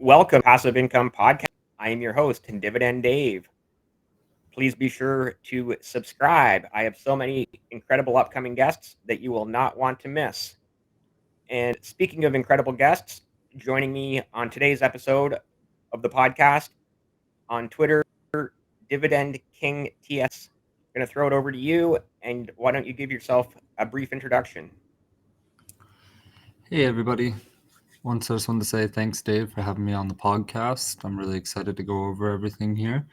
Welcome to Passive Income Podcast. I am your host, Dividend Dave. Please be sure to subscribe. I have so many incredible upcoming guests that you will not want to miss. And speaking of incredible guests, joining me on today's episode of the podcast on Twitter, Dividend King TS. I'm going to throw it over to you, and why don't you give yourself a brief introduction? Hey, everybody. I just wanted to say thanks, Dave, for having me on the podcast. I'm really excited to go over everything here.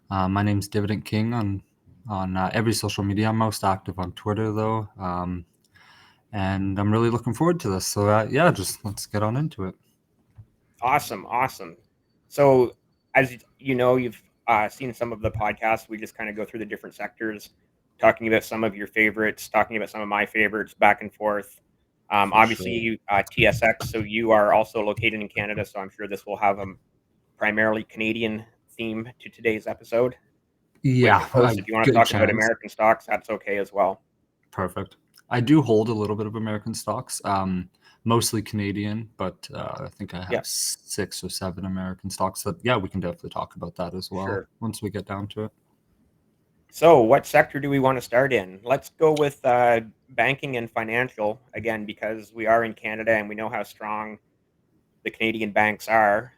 My name's Dividend King on every social media. I'm most active on Twitter, though, and I'm really looking forward to this. So, just let's get on into it. Awesome. So, as you know, you've seen some of the podcasts. We just kind of go through the different sectors, talking about some of your favorites, talking about some of my favorites, back and forth. Obviously, TSX, so you are also located in Canada, so I'm sure this will have a primarily Canadian theme to today's episode. Yeah, of course, if you want to talk about American stocks, that's okay as well. Perfect. I do hold a little bit of American stocks, mostly Canadian, but I think I have 6 or 7 American stocks. That we can definitely talk about that as well once we get down to it. So what sector do we want to start in? Let's go with banking and financial, again, because we are in Canada and we know how strong the Canadian banks are.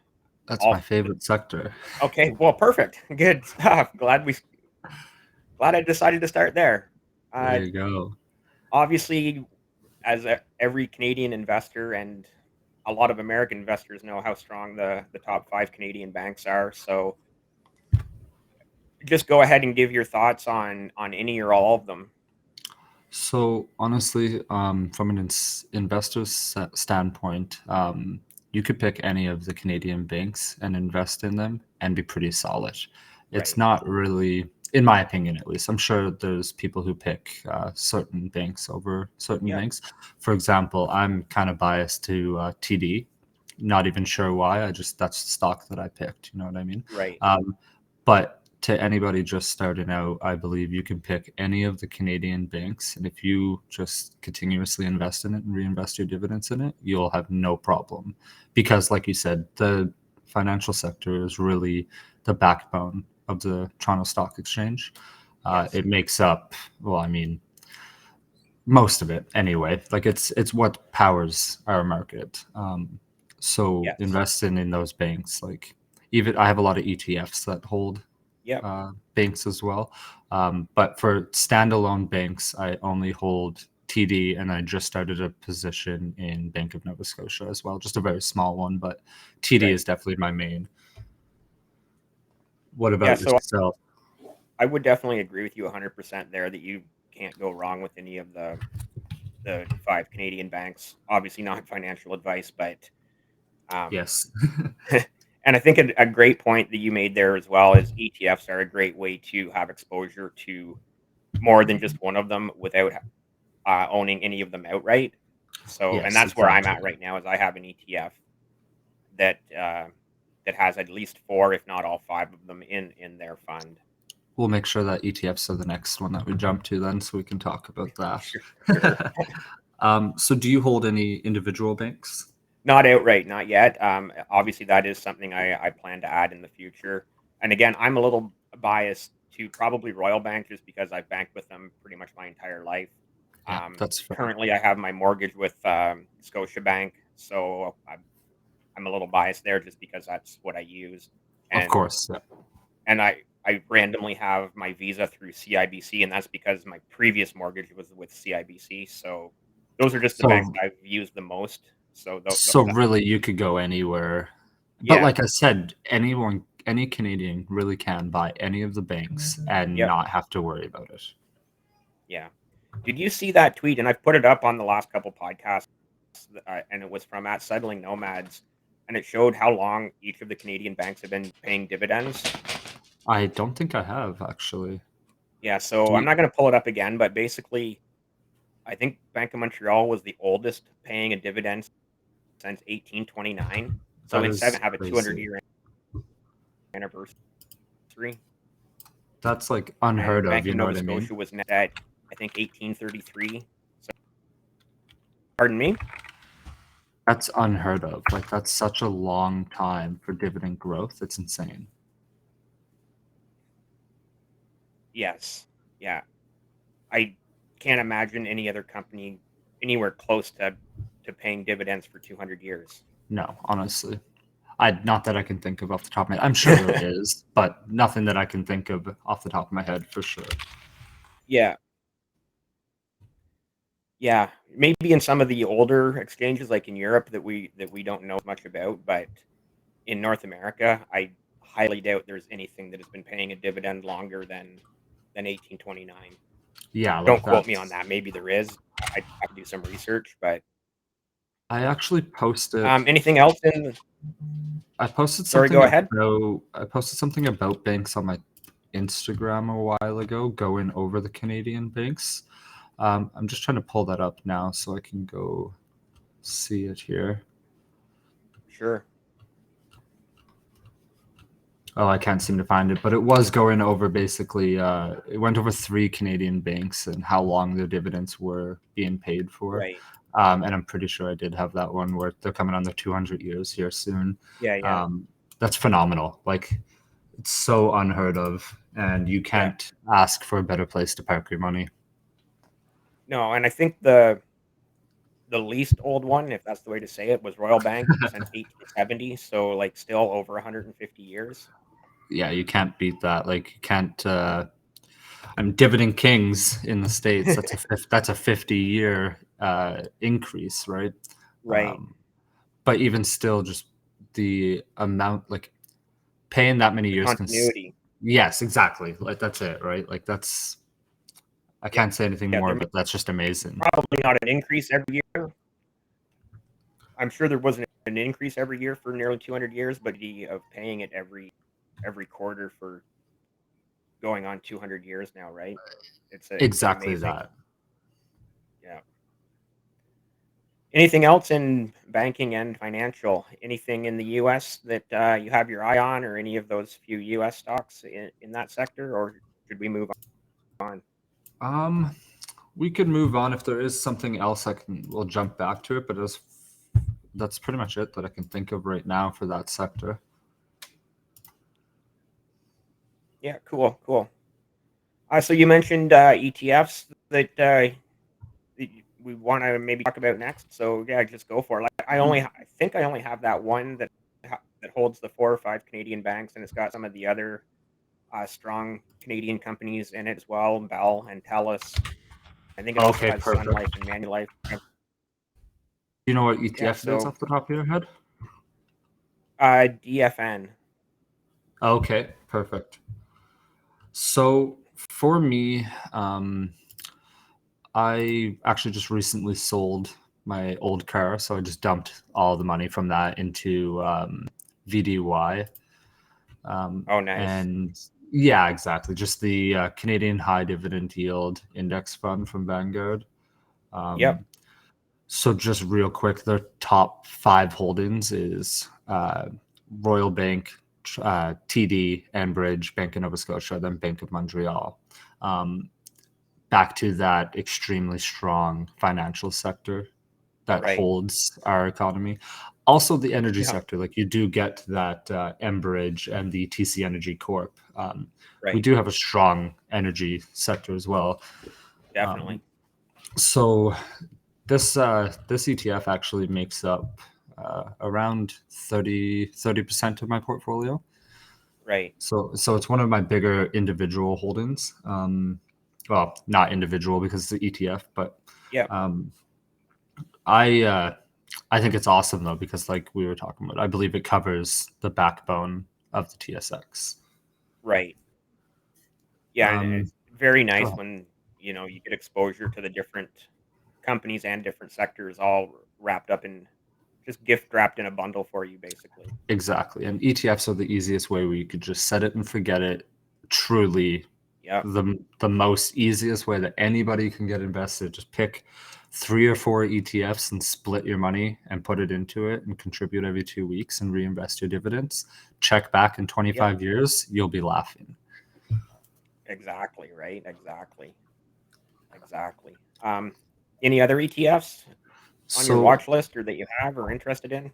That's my favorite sector. Okay, well, perfect. Good stuff. Glad I decided to start there. There you go. Obviously, as every Canadian investor and a lot of American investors know how strong the top 5 Canadian banks are. So just go ahead and give your thoughts on any or all of them. So honestly, from an investor's standpoint, you could pick any of the Canadian banks and invest in them and be pretty solid. It's not really, in my opinion at least, I'm sure there's people who pick certain banks over certain banks. For example, I'm kind of biased to TD. Not even sure why. That's the stock that I picked. You know what I mean? Right. But to anybody just starting out, I believe you can pick any of the Canadian banks, and if you just continuously invest in it and reinvest your dividends in it, you'll have no problem. Because, like you said, the financial sector is really the backbone of the Toronto Stock Exchange. It makes up, most of it anyway. Like it's what powers our market. So investing in those banks, like even I have a lot of ETFs that hold banks as well. But for standalone banks, I only hold TD, and I just started a position in Bank of Nova Scotia as well, just a very small one, but TD is definitely my main. What about yourself? I would definitely agree with you 100% there that you can't go wrong with any of the 5 Canadian banks. Obviously not financial advice, but yes. And I think a great point that you made there as well is ETFs are a great way to have exposure to more than just one of them without owning any of them outright. So, and that's where I'm at right now, is I have an ETF that has at least 4, if not all 5 of them in their fund. We'll make sure that ETFs are the next one that we jump to then, so we can talk about that. Sure. So do you hold any individual banks? Not outright, not yet. Obviously, that is something I plan to add in the future. And again, I'm a little biased to probably Royal Bank just because I've banked with them pretty much my entire life. That's fair. Currently, I have my mortgage with Scotiabank, so I'm a little biased there just because that's what I use. And, of course. Yeah. And I randomly have my Visa through CIBC, and that's because my previous mortgage was with CIBC. So those are just the banks I've used the most. So really, you could go anywhere. But like I said, any Canadian really can buy any of the banks and not have to worry about it. Yeah. Did you see that tweet? And I've put it up on the last couple podcasts, and it was from @SettlingNomads, and it showed how long each of the Canadian banks have been paying dividends. I don't think I have, actually. Yeah, so I'm not going to pull it up again, but basically, I think Bank of Montreal was the oldest paying a dividend since 1829. So instead of having a 200-year anniversary. That's like unheard of, you know what I mean? Bank of Nova Scotia was net at, I think, 1833. So, pardon me? That's unheard of. Like, that's such a long time for dividend growth. It's insane. Yes. Yeah. I can't imagine any other company anywhere close to paying dividends for 200 years. No, honestly. Not that I can think of off the top of my head. I'm sure there is, but nothing that I can think of off the top of my head for sure. Yeah. Yeah. Maybe in some of the older exchanges like in Europe that we don't know much about, but in North America, I highly doubt there's anything that has been paying a dividend longer than 1829. Yeah, Don't like quote me on that's. that. Maybe there is. I'd have to do some research, but I actually posted. anything else in? I posted Sorry, go something ahead. about. I posted something about banks on my Instagram a while ago, going over the Canadian banks. I'm just trying to pull that up now so I can go see it here. Sure. Oh, I can't seem to find it, but it was going over basically. It went over 3 Canadian banks and how long their dividends were being paid for. Right. And I'm pretty sure I did have that one where they're coming on their 200 years here soon. Yeah. Yeah. That's phenomenal. Like, it's so unheard of, and you Yeah. can't ask for a better place to park your money. No, and I think the least old one, if that's the way to say it, was Royal Bank since 1870. So like still over 150 years. Yeah, you can't beat that. Like, you can't. I'm dividend kings in the states. That's a 50-year increase, right? Right. Um, but even still, just the amount, like paying that many The years. continuity. Yes, exactly. Like, that's it, right? Like, that's. I Yeah. can't say anything Yeah. more, There but that's just amazing. probably not an increase every year. I'm sure there wasn't an increase every year for nearly 200 years, but of paying it every quarter for going on 200 years now, right? It's Exactly amazing. that. Yeah. Anything else in banking and financial? Anything in the U.S. that you have your eye on, or any of those few U.S. stocks in that sector, or should we move on? Um, we could move on if there is something else. We'll jump back to it, but that's pretty much it that I can think of right now for that sector. Yeah, cool, cool. So you mentioned ETFs that we want to maybe talk about next. So yeah, just go for it. Like I think I only have that one that holds the 4 or 5 Canadian banks, and it's got some of the other strong Canadian companies in it as well, Bell and Telus. I think it also Okay, has Sun perfect. Life and Manulife. Do you know what Yeah, ETF it is so off the top of your head? DFN. Okay, perfect. So for me, I actually just recently sold my old car, so I just dumped all the money from that into VDY. Oh, nice. And yeah, exactly. Just the Canadian High Dividend Yield Index Fund from Vanguard. Yep. Um, so just real quick, their top 5 holdings is Royal Bank, TD, Enbridge, Bank of Nova Scotia, then Bank of Montreal. Um, Back to that extremely strong financial sector that Right. holds our economy. Also, the energy Yeah. sector, like you do get that Enbridge and the TC Energy Corp. We Right. do have a strong energy sector as well. Definitely. Um, so this ETF actually makes up around 30% of my portfolio. Right. So it's one of my bigger individual holdings. Well, not individual because it's the ETF, but Yep. um, I think it's awesome though because like we were talking about, I believe it covers the backbone of the TSX. Right. Yeah, and Um, it's very nice oh, when you get exposure to the different companies and different sectors all wrapped up in just gift wrapped in a bundle for you, basically. exactly, and ETFs are the easiest way where you could just set it and forget it. Truly, Yep. the most easiest way that anybody can get invested. Just pick 3 or 4 ETFs and split your money and put it into it and contribute every 2 weeks and reinvest your dividends. Check back in Yep. 25 years, you'll be laughing. Exactly. Right. Exactly. Exactly. Any other ETFs? on your So, watch list or that you have or interested in?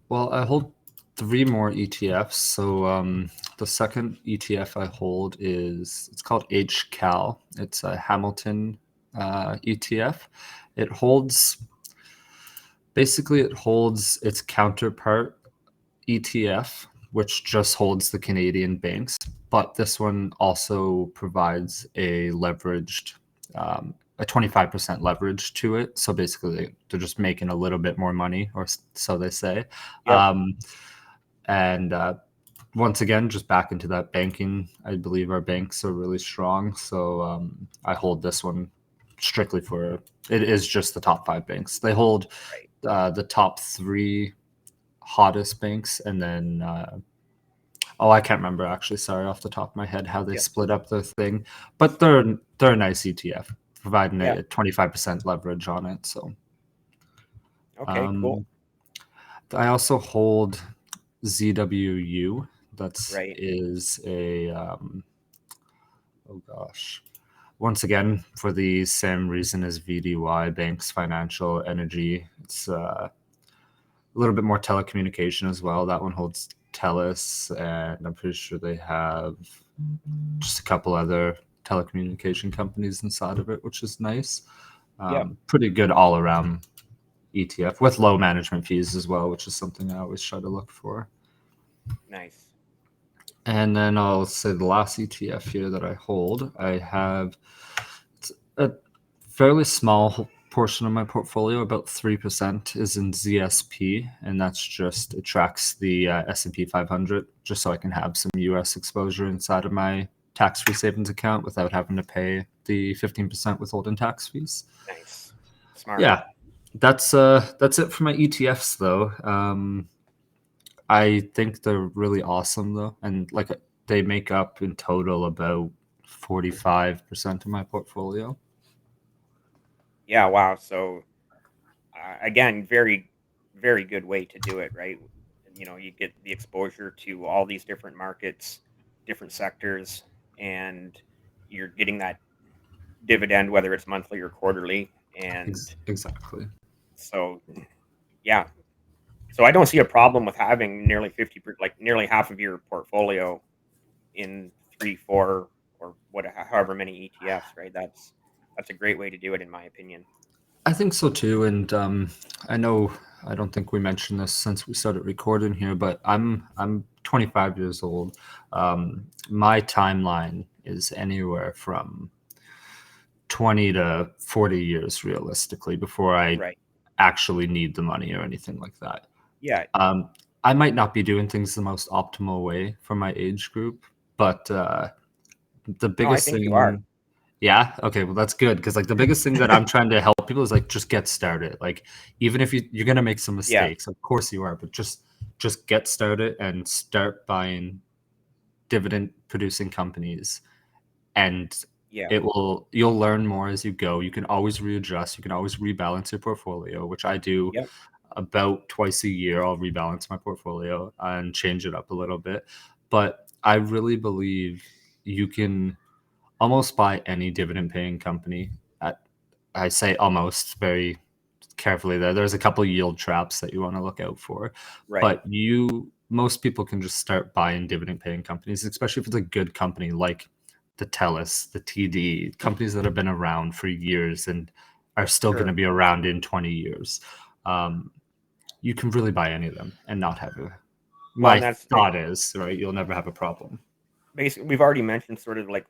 well, I hold three more ETFs. So, the second ETF I hold it's called HCAL. It's a Hamilton ETF. It holds it holds its counterpart ETF, which just holds the Canadian banks, but this one also provides a 25% leverage to it. So basically, they're just making a little bit more money, or so they say. Yep. And once again, just back into that banking, I believe our banks are really strong. So I hold this one strictly for it is just the top five banks. They hold Right. the top three hottest banks, and then I can't remember actually. Sorry, off the top of my head, how they Yep. split up the thing, but they're a nice ETF, providing Yeah. a 25% leverage on it. So Okay, cool. I also hold ZWU. That's Right. is a oh gosh. Once again, for the same reason as VDY, banks, financial, energy. It's a little bit more telecommunication as well. That one holds Telus, and I'm pretty sure they have just a couple other telecommunication companies inside of it, which is nice. Yep. Pretty good all around ETF with low management fees as well, which is something I always try to look for. Nice. And then I'll say the last ETF here that I hold, I have a fairly small portion of my portfolio, about 3%, is in ZSP, and that's just it tracks the S&P 500, just so I can have some U.S. exposure inside of my tax-free savings account without having to pay the 15% withholding tax fees. Nice. Smart. Yeah, that's it for my ETFs though. I think they're really awesome though, and like they make up in total about 45% of my portfolio. Yeah, wow. So again, very, very good way to do it, right? You get the exposure to all these different markets, different sectors, and you're getting that dividend, whether it's monthly or quarterly. And Exactly. so, yeah. So I don't see a problem with having nearly 50, like nearly half of your portfolio in three, four, or however many ETFs, right? That's a great way to do it, in my opinion. I think so too, and I know I don't think we mentioned this since we started recording here, but I'm 25 years old. My timeline is anywhere from 20 to 40 years realistically before I Right. actually need the money or anything like that. Yeah. Um, I might not be doing things the most optimal way for my age group, but the No, I biggest think you are. thing, yeah, okay, well that's good because like the biggest thing that I'm trying to help people is like just get started. Like even if you're gonna make some Yeah. mistakes, of course you are, but just get started and start buying dividend producing companies, and Yeah. you'll learn more as you go. You can always readjust, you can always rebalance your portfolio, which I do Yep. about twice a year. I'll rebalance my portfolio and change it up a little bit. But I really believe you can almost buy any dividend paying company at, I say almost very carefully there. There's a couple yield traps that you want to look out for. Right. But most people can just start buying dividend paying companies, especially if it's a good company like the TELUS, the TD, companies that have been around for years and are still going to Sure. be around in 20 years. Um, you can really buy any of them and not have a. Well, My and that's thought is, right, you'll never have a problem. basically we've already mentioned sort of like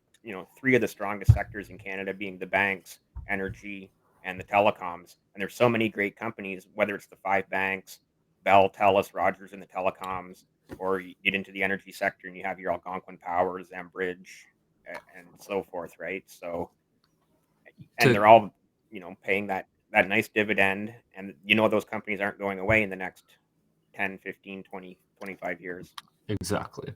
three of the strongest sectors in Canada being the banks, energy, and the telecoms. And there's so many great companies, whether it's the five banks, Bell, Telus, Rogers, and the telecoms, or you get into the energy sector and you have your Algonquin Power, Zembridge, and so forth, right? So, and To they're all paying that nice dividend, and those companies aren't going away in the next 10, 15, 20, 25 years. Exactly.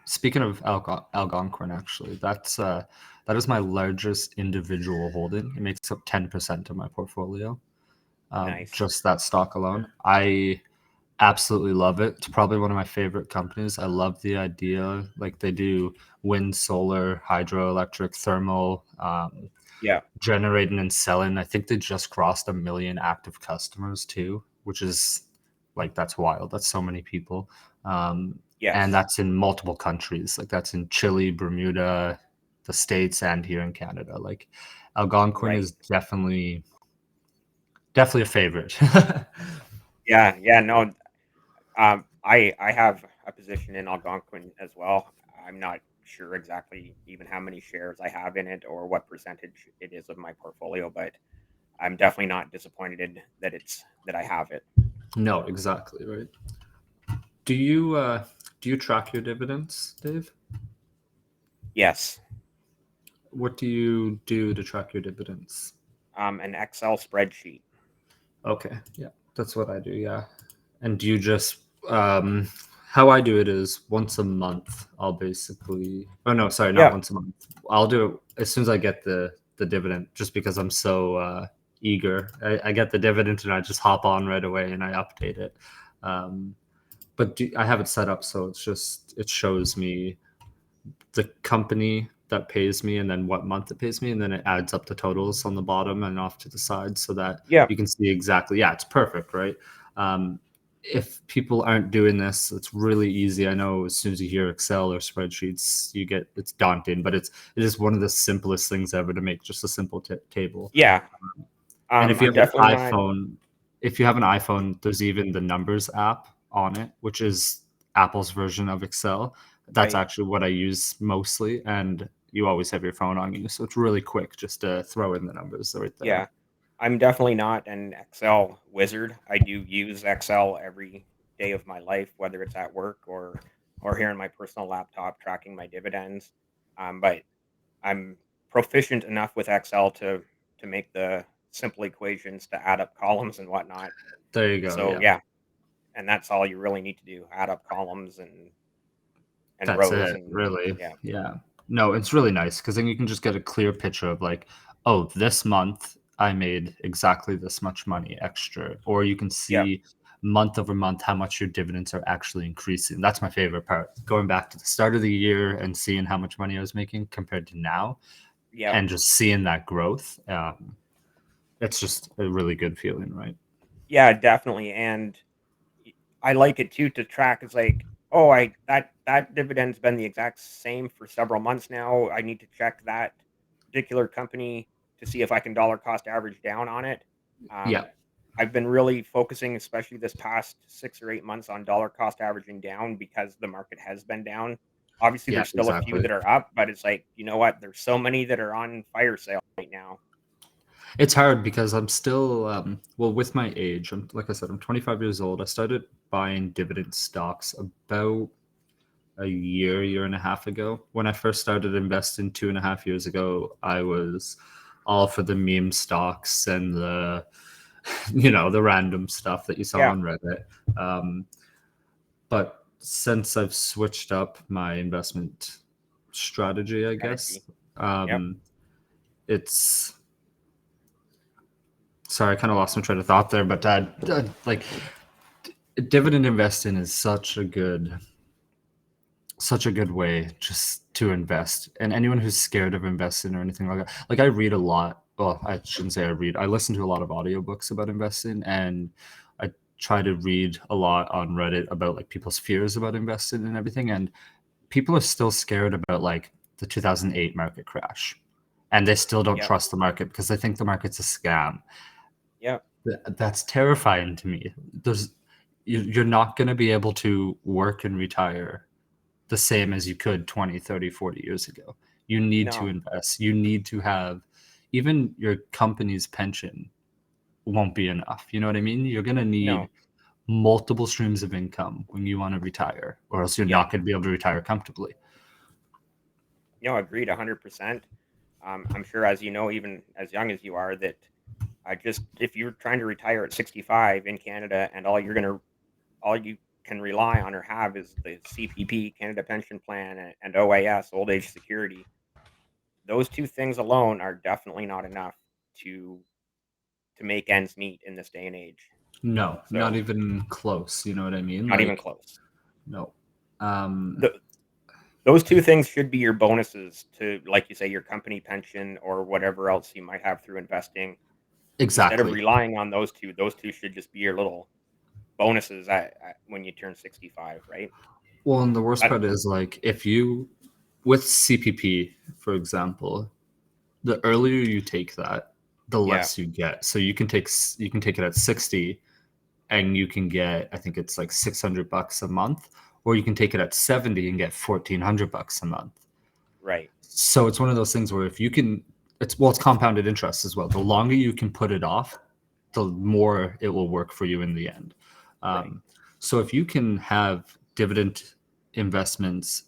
Speaking of Algonquin, actually, that is my largest individual holding. It makes up 10% of my portfolio. Nice. Just that stock alone. I Absolutely love it. It's probably one of my favorite companies. I love the idea. Like they do wind, solar, hydroelectric, thermal, Yeah. generating and selling. I think they just crossed 1 million active customers too, which is like that's wild. That's so many people. And Yes. that's in multiple countries. Like that's in Chile, Bermuda, the States, and here in Canada. Like Algonquin Right. is definitely a favorite. Yeah. Yeah. No. I have a position in Algonquin as well. I'm not sure exactly even how many shares I have in it or what percentage it is of my portfolio, but I'm definitely not disappointed that I have it. No, exactly right. Do you track your dividends, Dave? Yes. What do you do to track your dividends? An Excel spreadsheet. Okay, yeah, that's what I do. Yeah, and do you just how I do it is once a month. I'll basically, oh no, sorry, not Yeah. once a month. I'll do it as soon as I get the dividend, just because I'm so eager. I get the dividend and I just hop on right away and I update it. Um, I have it set up so it shows me the company that pays me and then what month it pays me, and then it adds up the totals on the bottom and off to the side so that Yeah. you can see exactly. Yeah, it's perfect, right? um, if people aren't doing this, it's really easy. I know as soon as you hear Excel or spreadsheets, it's daunting, but it is one of the simplest things ever to make just a simple table. Yeah. And if you I'm have an definitely not. iPhone, if you have an iPhone, there's even the Numbers app on it, which is Apple's version of Excel. That's Right. actually what I use mostly, and you always have your phone on you, so it's really quick just to throw in the numbers right Yeah. there. I'm definitely not an Excel wizard. I do use Excel every day of my life, whether it's at work or here on my personal laptop tracking my dividends. But I'm proficient enough with Excel to make the simple equations to add up columns and whatnot. There you go. So Yeah, yeah, and that's all you really need to do: add up columns and that's rows, it, and really. yeah, Yeah. No, it's really nice because then you can just get a clear picture of like, oh, this month I made exactly this much money extra, or you can yeah, see month over month how much your dividends are actually increasing. That's my favorite part. Going back to the start of the year and seeing how much money I was making compared to now, yeah. and just seeing that growth. It's just a really good feeling, right? Yeah, definitely, and I like it too to track. It's like, oh, I that dividend's been the exact same for several months now. I need to check that particular company to see if I can dollar cost average down on it. Yeah, Um, I've been really focusing, especially this past 6 or 8 months, on dollar cost averaging down because the market has been down. Obviously, yeah, there's still a few exactly. that are up, but it's like, you know what? There's so many that are on fire sale right now. It's hard because I'm still, well, with my age, like I said, I'm 25 years old. I started buying dividend stocks about a year and a half ago. When I first started investing 2.5 years ago, I was all for the meme stocks and the random stuff that you saw Yeah, on Reddit. Um, but since I've switched up my investment strategy, I guess, strategy. Yep. um, it's sorry, I kind of lost my train of thought there, but like dividend investing is such a good way just to invest. And anyone who's scared of investing or anything like that, like I read a lot. Well, I shouldn't say I read. I listen to a lot of audiobooks about investing, and I try to read a lot on Reddit about like people's fears about investing and everything. And people are still scared about like the 2008 market crash, and they still don't Yep. trust the market because they think the market's a scam. Yep. That's terrifying to me. You're not going to be able to work and retire the same as you could 20, 30, 40 years ago. You need to No. invest. You need to have even your company's pension won't be enough. You know what I mean? You're going to No. need multiple streams of income when you want to retire, or else you're Yep. not going to be able to retire comfortably. No, agreed 100%. I'm sure, as you know, even as young as you are, that I just if you're trying to retire at 65 in Canada and all you can rely on or have is the CPP, Canada Pension Plan, and OAS, Old Age Security. Those two things alone are definitely not enough to to make ends meet in this day and age. No, not So even close. You know what I mean? not even Like, close. no. The, those two things should be your bonuses to, like you say, your company pension or whatever else you might have through investing. Instead of Exactly. relying on those two should just be your little bonuses when you turn 65, right? Well, and the worst I, part is like if you with CPP, for example, the earlier you take that, the yeah, less you get. So you can take it at 60 and you can get, I think it's like $600 a month, or you can take it at 70 and get $1,400 a month. right, So it's one of those things where if you can, it's compounded interest as well. The longer you can put it off, the more it will work for you in the end. right, Um, so if you can have dividend investments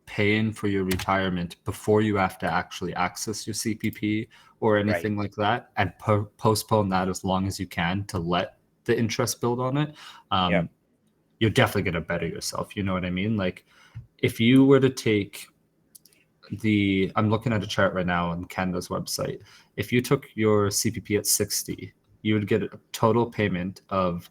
paying for your retirement before you have to actually access your CPP or right. anything like that, and postpone that as long as you can to let the interest build on it, Yep. um, you're definitely going to better yourself. You know what I mean? Like if you were to take I'm looking at a chart right now on Canada's website. If you took your CPP at 60, you would get a total payment of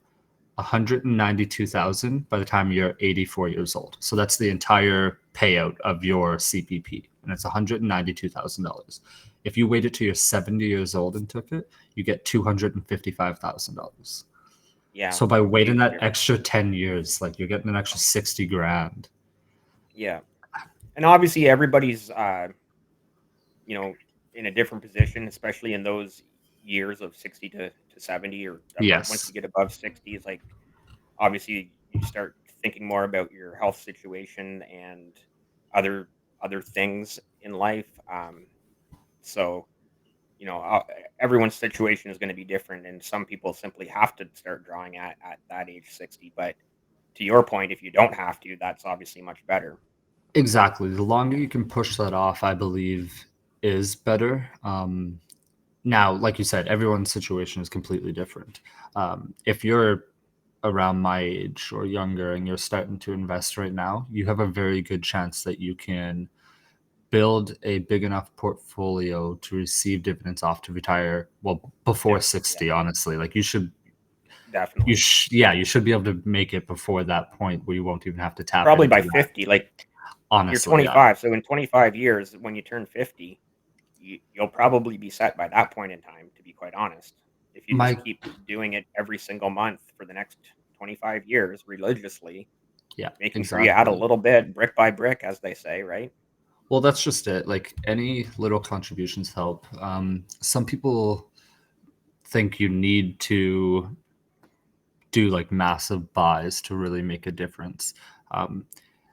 192,000 by the time you're 84 years old. So that's the entire payout of your CPP, and it's $192,000. If you waited till you're 70 years old and took it, you get $255,000. Yeah. So by waiting Huge that difference. extra 10 years, like you're getting an extra 60 grand. Yeah. And obviously everybody's you know, in a different position, especially in those years of 60 to 70 or once Yes, you get above 60, it's like obviously you start thinking more about your health situation and other other things in life. So you know, everyone's situation is going to be different, and some people simply have to start drawing at that age 60. But to your point, if you don't have to, that's obviously much better. exactly. The longer you can push that off, I believe, is better. Now, like you said, everyone's situation is completely different. If you're around my age or younger and you're starting to invest right now, you have a very good chance that you can build a big enough portfolio to receive dividends off to retire well before Yeah, yeah, 60. Honestly, like definitely. you should be able to make it before that point where you won't even have to tap Probably by into that. 50. Like you're Honestly, yeah. 25, so in 25 years, when you turn 50, you'll probably be set by that point in time. To be quite honest, if you just My keep doing it every single month for the next 25 years religiously, Yeah, making sure you add a exactly. little bit, brick by brick, as they say, right? Well, that's just it. Like any little contributions help. Some people think you need to do like massive buys to really make a difference. Um,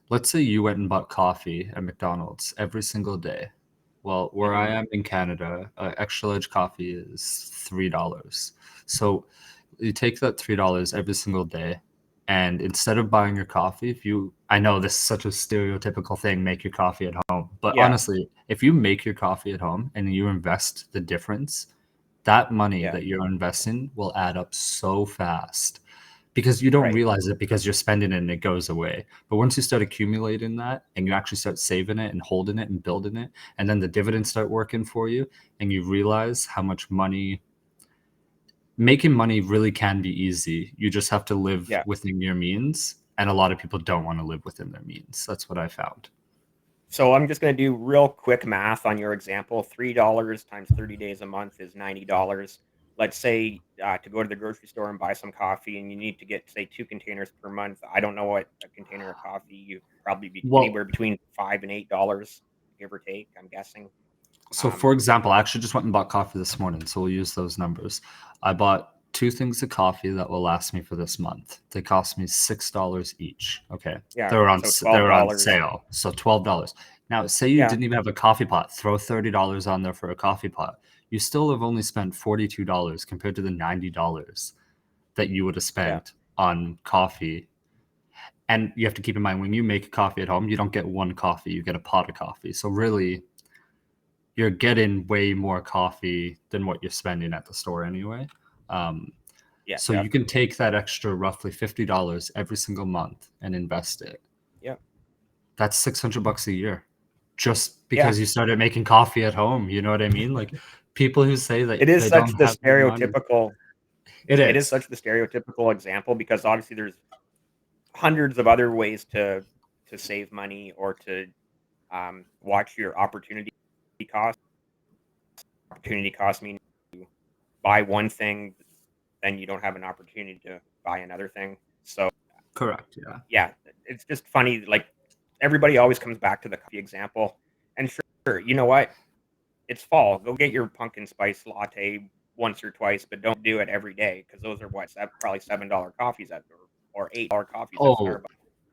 let's say you went and bought coffee at McDonald's every single day. Well, where I Hmm. am in Canada, extra large coffee is $3. So you take that $3 every single day, and instead of buying your coffee, if you, I know this is such a stereotypical thing, make your coffee at home, but Yeah, honestly, if you make your coffee at home and you invest the difference, that money yeah, that you're investing will add up so fast because you don't right. realize it because you're spending it and it goes away. But once you start accumulating that and you actually start saving it and holding it and building it, and then the dividends start working for you, and you realize how much money making money really can be easy. You just have to live Yeah. within your means. And a lot of people don't want to live within their means. That's what I found. So I'm just going to do real quick math on your example. $3 times 30 days a month is $90. Let's say to go to the grocery store and buy some coffee, and you need to get, say, 2 containers per month. I don't know what a container of coffee. You probably be Well, anywhere between $5 and $8, give or take. I'm guessing. so Um, for example, I actually just went and bought coffee this morning. So we'll use those numbers. I bought two things of coffee that will last me for this month. They cost me $6 each. Okay. yeah. So They were on $12. sale. So $12. Now say you Yeah, didn't even have a coffee pot, throw $30 on there for a coffee pot. You still have only spent $42 compared to the $90 that you would have yeah, spent on coffee. And you have to keep in mind when you make coffee at home, you don't get one coffee, you get a pot of coffee. So really, you're getting way more coffee than what you're spending at the store anyway. Um, yeah, so you can definitely. take that extra roughly $50 every single month and invest it. Yeah, That's $600 a year just yeah. because you started making coffee at home. You know what I mean? Like people who say It that is they such don't the have the money. stereotypical. It It is is. such the stereotypical example because obviously there's hundreds of other ways to save money or to watch your cost. Opportunity cost means you buy one thing, then you don't have an opportunity to buy another thing. So Correct. Yeah. yeah, it's just funny. Like everybody always comes back to the coffee example, and sure, you know what? It's fall. Go get your pumpkin spice latte once or twice, but don't do it every day because those are probably $7 coffees or $8 coffees at Oh,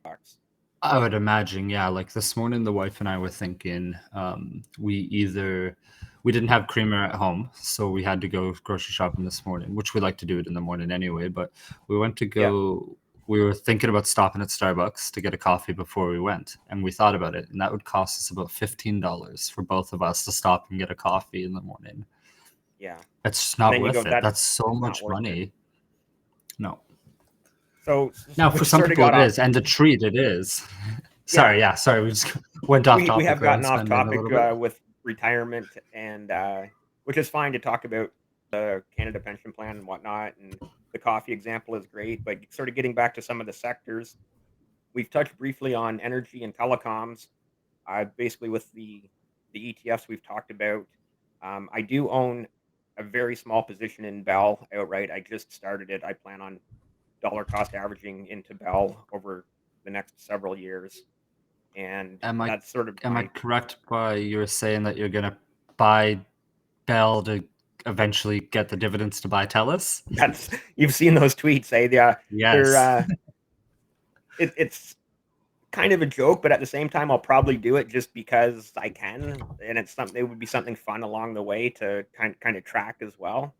Starbucks. I would imagine, yeah. Like this morning, the wife and I were thinking we didn't have creamer at home, so we had to go grocery shopping this morning, which we like to do it in the morning anyway. But we went to Yeah, go. We were thinking about stopping at Starbucks to get a coffee before we went, and we thought about it, and that would cost us about $15 for both of us to stop and get a coffee in the morning. yeah. It's just And not then you go, worth it. that's That's so it's not much worth it. money. No. So Now, we for some sort of people, got it off. is, and the treat it is. Yeah, Sorry, yeah, sorry, we just went off we topic have there on gotten off spending a topic little bit. with retirement and which is fine to talk about the Canada pension plan and whatnot. And the coffee example is great, but sort of getting back to some of the sectors, we've touched briefly on energy and telecoms. Basically, with the ETFs we've talked about, I do own a very small position in Bell outright. I just started it. I plan on dollar cost averaging into Bell over the next several years, and Am I that's sort of am I my correct by you were saying that you're gonna buy Bell to eventually get the dividends to buy Telus? that's you've seen those tweets, eh? They're Yes. it's kind of a joke, but at the same time, I'll probably do it just because I can, and it would be something fun along the way to kind of track as well.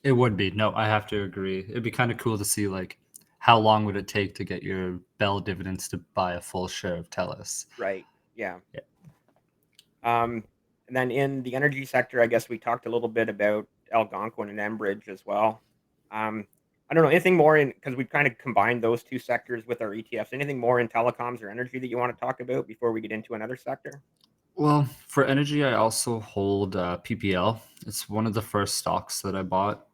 It would be. No, I have to agree. It'd be kind of cool to see like how long would it take to get your Bell dividends to buy a full share of Telus. Right. Yeah. Yeah. Um, and then in the energy sector, I guess we talked a little bit about Algonquin and Enbridge as well. Um, I don't know anything more in because we've kind of combined those two sectors with our ETFs. Anything more in telecoms or energy that you want to talk about before we get into another sector? Well, for energy, I also hold PPL. It's one of the first stocks that I bought.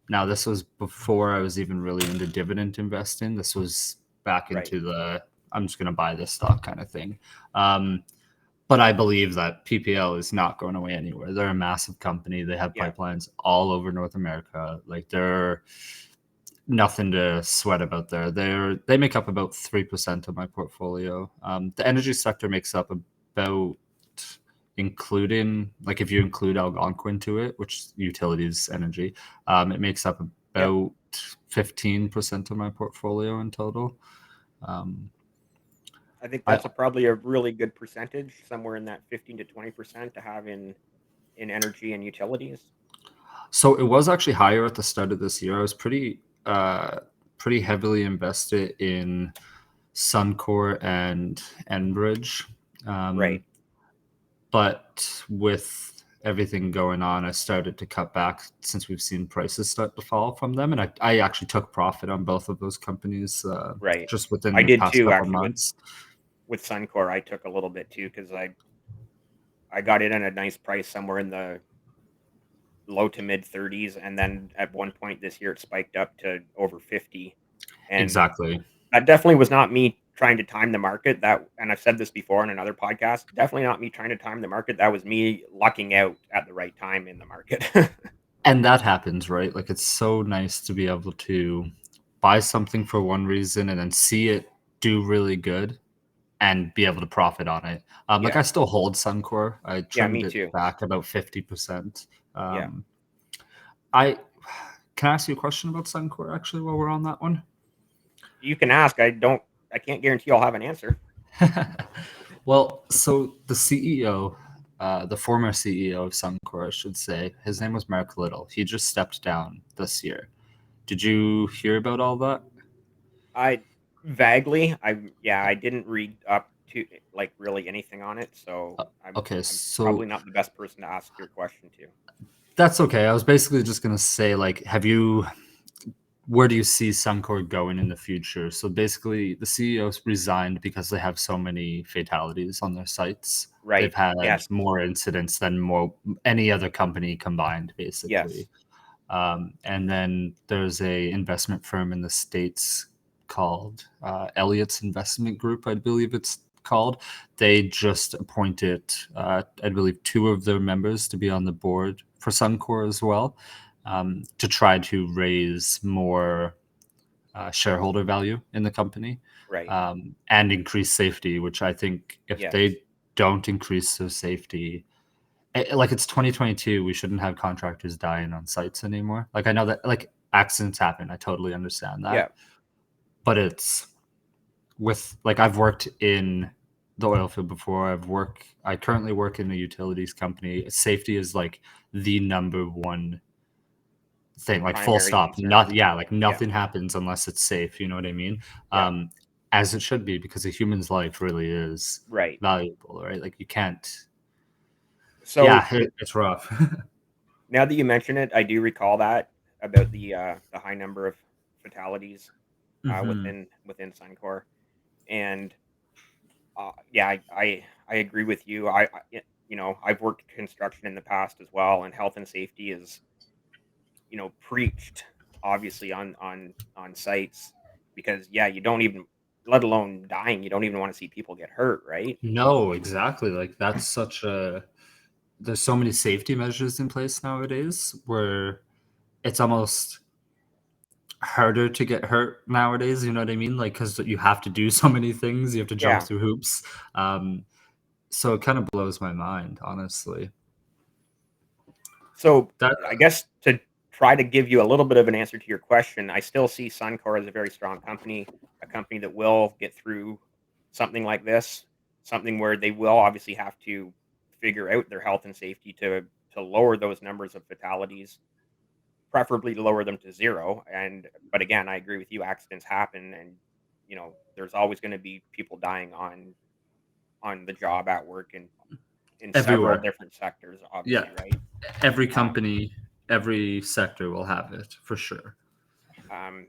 Now, this was before I was even really into dividend investing. This was back Right. into the I'm just going to buy this stock kind of thing. Um, but I believe that PPL is not going away anywhere. They're a massive company. They have Yeah. pipelines all over North America. Like they're nothing to sweat about there. They make up about 3% of my portfolio. The energy sector makes up about, including like if you include Algonquin to it, which utilities energy, it makes up Yep. about 15% of my portfolio in total. Um, I think I that's probably a really good percentage, somewhere in that 15 to 20% to have in energy and utilities. So it was actually higher at the start of this year. I was pretty heavily invested in Suncor and Enbridge. Right. But with everything going on, I started to cut back since we've seen prices start to fall from them. And I actually took profit on both of those companies Right. just within I the did past too, couple actually, months. with Suncor. I took a little bit too because I got it at a nice price somewhere in the low to mid 30s, and then at one point this year it spiked up to over 50. And Exactly. that definitely was not me trying to time the market. That, and I've said this before in another podcast, definitely not me trying to time the market. That was me lucking out at the right time in the market. And that happens, right? Like it's so nice to be able to buy something for one reason and then see it do really good and be able to profit on it. Like Yeah. I still hold Suncor. I Yeah, trimmed me it too. back about 50%. Yeah. Um, I can I ask you a question about Suncor actually while we're on that one? You can ask. I can't guarantee I'll have an answer. Well, so the CEO, the former CEO of Suncor, I should say, his name was Mark Little. He just stepped down this year. Did you hear about all that? I vaguely, yeah, I didn't read up to like really anything on it, so Okay, I'm probably so not the best person to ask your question to. that's okay. I was basically just gonna say, like, where do you see Suncor going in the future? So basically, the CEOs resigned because they have so many fatalities on their sites. They've Right. had Yes. more incidents than any other company combined, Yes. basically. And then there's a investment firm in the States called Elliott's Investment Group, I believe it's called. They just appointed, I believe, two of their members to be on the board for Suncor as well, to try to raise more shareholder value in the company, Right. and increase safety, which I think if Yes. they don't increase their safety, like it's 2022, we shouldn't have contractors dying on sites anymore. Like I know that like accidents happen, I totally understand Yeah. that, but it's with like I've worked in the oil field before. I currently work in a utilities company. Safety is like the number one thing, like full Primary stop. concern. Not yeah, like Yeah. nothing happens unless it's safe. You know what I mean? Yeah. Um, as it should be, because a human's life really is Right. valuable, right? Like you can't. So Yeah, it's rough. now that you mention it, I do recall that about the high number of fatalities Hmm. within Suncor, and yeah, I agree with you. I've worked construction in the past as well, and health and safety is preached obviously on sites because yeah, you don't even, let alone dying, you don't even want to see people get hurt, right? No, exactly. Like that's such a there's so many safety measures in place nowadays where it's almost harder to get hurt nowadays, you know what I mean? Like cuz you have to do so many things, you have to jump Yeah. through hoops. Um so it kind of blows my mind, honestly. So That I guess to try to give you a little bit of an answer to your question, I still see Suncor as a very strong company, a company that will get through something like this, something where they will obviously have to figure out their health and safety to lower those numbers of fatalities, preferably to lower them to zero. And but again, I agree with you, accidents happen, and there's always going to be people dying on the job, at work, and in several everywhere. different sectors, Yeah. obviously, right? Every Um, company, every sector will have it for sure. Um,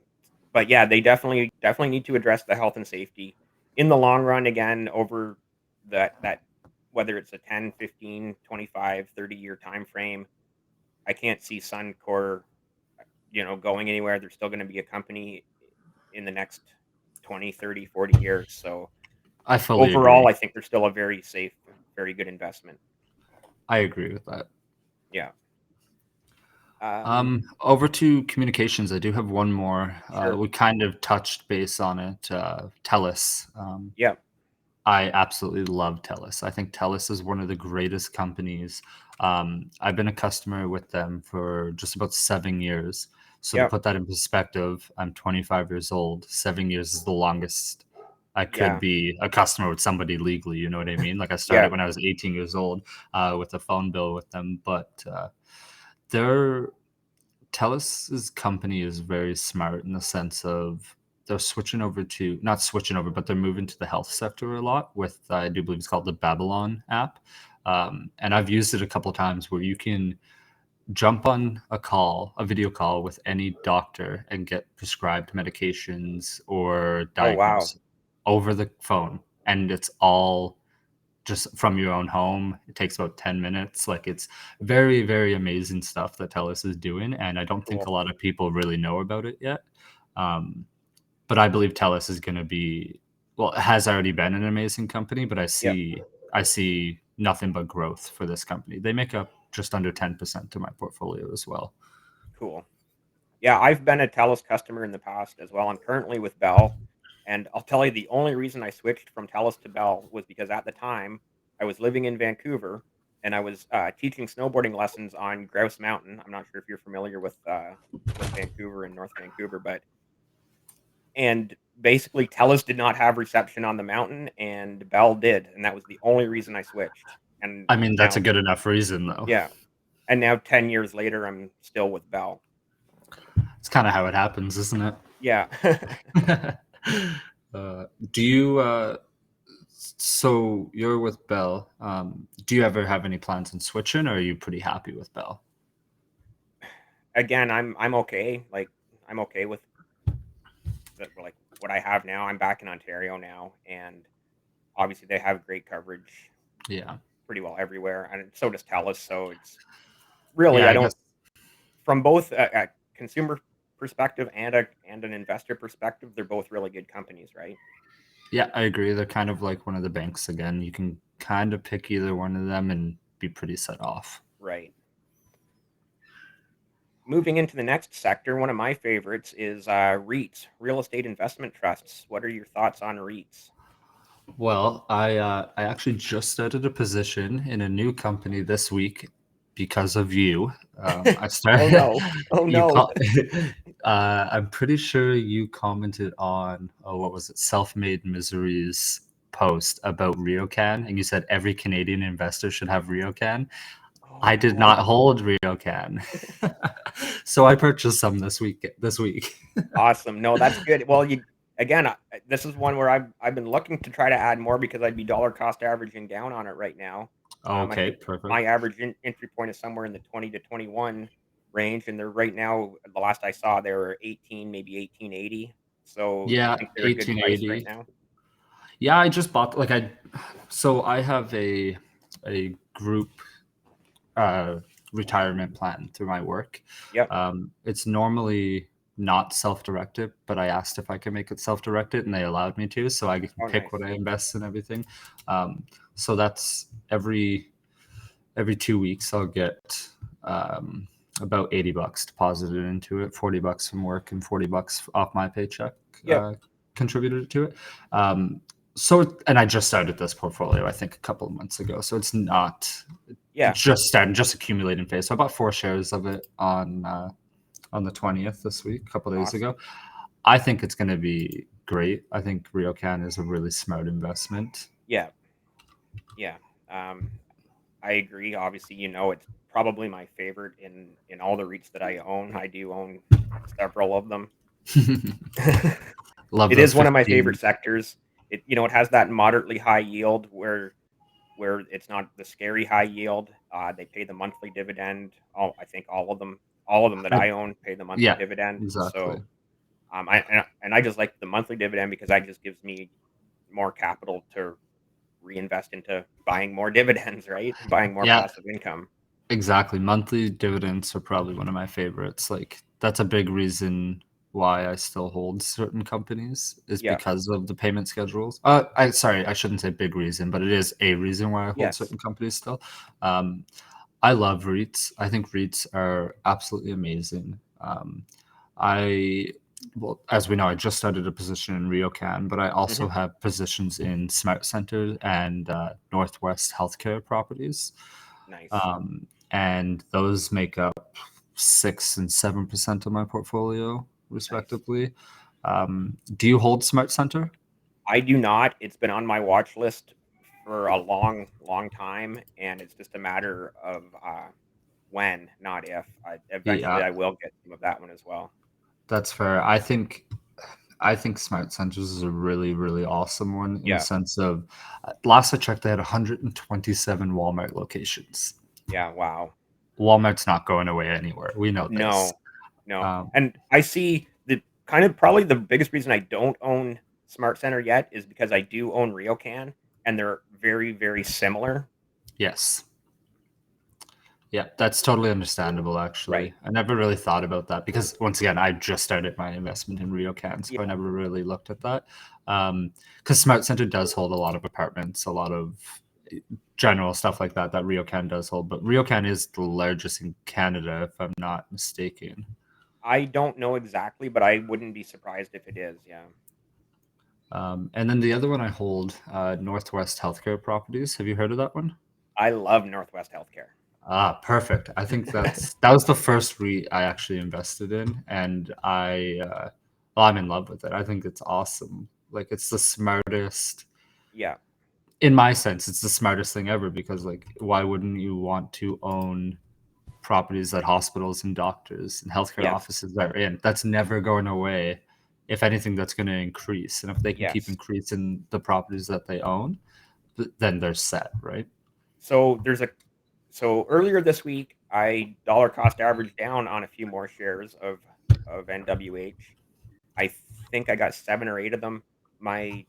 but yeah, they definitely need to address the health and safety in the long run. Again, over that whether it's a 10, 15, 25, 30 year time frame, I can't see Suncor, going anywhere. They're still going to be a company in the next 20, 30, 40 years. So I fully overall, agree. I think they're still a very safe, very good investment. I agree with that. Yeah. Um, Over to communications. I do have one more. sure. We kind of touched base on it. TELUS. Yeah. I absolutely love TELUS. I think TELUS is one of the greatest companies. I've been a customer with them for just about 7 years. So to Yeah. put that in perspective, I'm 25 years old. 7 years is the longest I could Yeah. be a customer with somebody legally. You know what I mean? Like I Yeah. started when I was 18 years old, with a phone bill with them, but their TELUS's company is very smart in the sense of they're switching over to not switching over, but they're moving to the health sector a lot with I do believe it's called the Babylon app. And I've used it a couple of times where you can jump on a video call with any doctor and get prescribed medications or Oh wow. diagnosis over the phone. And it's all just from your own home. It takes about 10 minutes. Like it's very, very amazing stuff that TELUS is doing. And I don't think Cool. a lot of people really know about it yet. Um, but I believe TELUS is going to be, well, it has already been an amazing company, but Yep. I see nothing but growth for this company. They make up just under 10% of my portfolio as well. Cool. Yeah, I've been a TELUS customer in the past as well. I'm currently with Bell, and I'll tell you the only reason I switched from TELUS to Bell was because at the time I was living in Vancouver and I was teaching snowboarding lessons on Grouse Mountain. I'm not sure if you're familiar with Vancouver and North Vancouver, but and basically TELUS did not have reception on the mountain, and Bell did, and that was the only reason I switched. And I mean, that's a now, good enough reason, though. yeah, and now 10 years later, I'm still with Bell. It's kind of how it happens, isn't it? Yeah. Do you so you're with Bell. Do you ever have any plans on switching, or are you pretty happy with Bell? Again, I'm okay. Like, I'm okay with like what I have now. I'm back in Ontario now, and obviously they have great coverage Yeah. pretty well everywhere, and so does TELUS. So it's really, Yeah, I I don't guess from both a consumer perspective and an investor perspective, they're both really good companies, right? Yeah, I agree. They're kind of like one of the banks again. You can kind of pick either one of them and be pretty set off. Right. Moving into the next sector, one of my favorites is REITs, real estate investment trusts. What are your thoughts on REITs? Well, I actually just started a position in a new company this week because of you. I Oh started no! Oh you no! call I'm pretty sure you commented on, oh, what was it, Self-Made Misery's post about RioCan, and you said every Canadian investor should have RioCan. Oh I did no! not hold RioCan. So I purchased some this week. Awesome. No, that's good. Well, you again, this is one where I've been looking to try to add more because I'd be dollar cost averaging down on it right now. I Okay, think my perfect. average entry point is somewhere in the 20 to 21 range, and they're right now. The last I saw, they were 18, maybe 1880. So, do you Yeah, think they're a good price right 1880. now? Yeah, I just bought like I have a group retirement plan through my work. Yep. It's normally not self-directed, but I asked if I could make it self-directed, and they allowed me to, so I can Oh, pick what nice. I invest in everything. So that's every 2 weeks I'll get about $80 deposited into it, $40 from work and $40 off my paycheck Yep. contributed to it. Um, and I just started this portfolio, I think, a couple of months ago. So it's not Yeah. just accumulating phase. So I bought 4 shares of it on the 20th this week, a couple of days Awesome. ago. I think it's going to be great. I think RioCan is a really smart investment. Yeah. Yeah. Um, I agree. Obviously, it's probably my favorite in all the REITs that I own. I do own several of them. Love It those is one of my favorite 15. sectors. It has that moderately high yield where it's not the scary high yield. They pay the monthly dividend. I think all of them that I, I own pay the monthly yeah, dividend. exactly. So, I just like the monthly dividend because that just gives me more capital to reinvest into buying more dividends, right? Buying more Yeah, passive income. exactly. Monthly dividends are probably one of my favorites. Like that's a big reason why I still hold certain companies is Yeah. because of the payment schedules. I shouldn't say big reason, but it is a reason why I hold Yes. certain companies still. Um, I love REITs. I think REITs are absolutely amazing. I well, as we know, I just started a position in RioCan, but I also Hmm. have positions in Smart Centers and Northwest Healthcare properties. Nice. And those make up 6 and 7% of my portfolio, Nice. respectively. Do you hold Smart Center? I do not. It's been on my watch list for a long, long time, and it's just a matter of when, not if. Eventually, Yeah, I will get some of that one as well. that's fair. I think Smart Centers is a really, really awesome one in the Yeah. sense of last I checked, they had 127 Walmart locations. Yeah. Wow. Walmart's not going away anywhere. We know this. No. No. Um, And I see the kind of probably the biggest reason I don't own Smart Center yet is because I do own RioCan, and they're very, very similar. yes. Yeah, that's totally understandable, actually. Right. I never really thought about that because, once again, I just started my investment in RioCan, so I Yeah. never really looked at that. Because Smart Center does hold a lot of apartments, a lot of general stuff like that RioCan does hold. But RioCan is the largest in Canada, if I'm not mistaken. I don't know exactly, but I wouldn't be surprised if it is. Yeah. And then the other one I hold, Northwest Healthcare Properties. Have you heard of that one? I love Northwest Healthcare. Ah, perfect. I think that was the first REIT I actually invested in, and I'm in love with it. I think it's awesome. Like it's the smartest, Yeah. in my sense, it's the smartest thing ever because like why wouldn't you want to own properties that hospitals and doctors and healthcare Yes. offices are in? That's never going away. If anything, that's going to increase, and if they can keep Yes. increasing the properties that they own, then they're set, right? So there's a so earlier this week, I dollar cost averaged down on a few more shares of NWH. I think I got 7 or 8 of them. My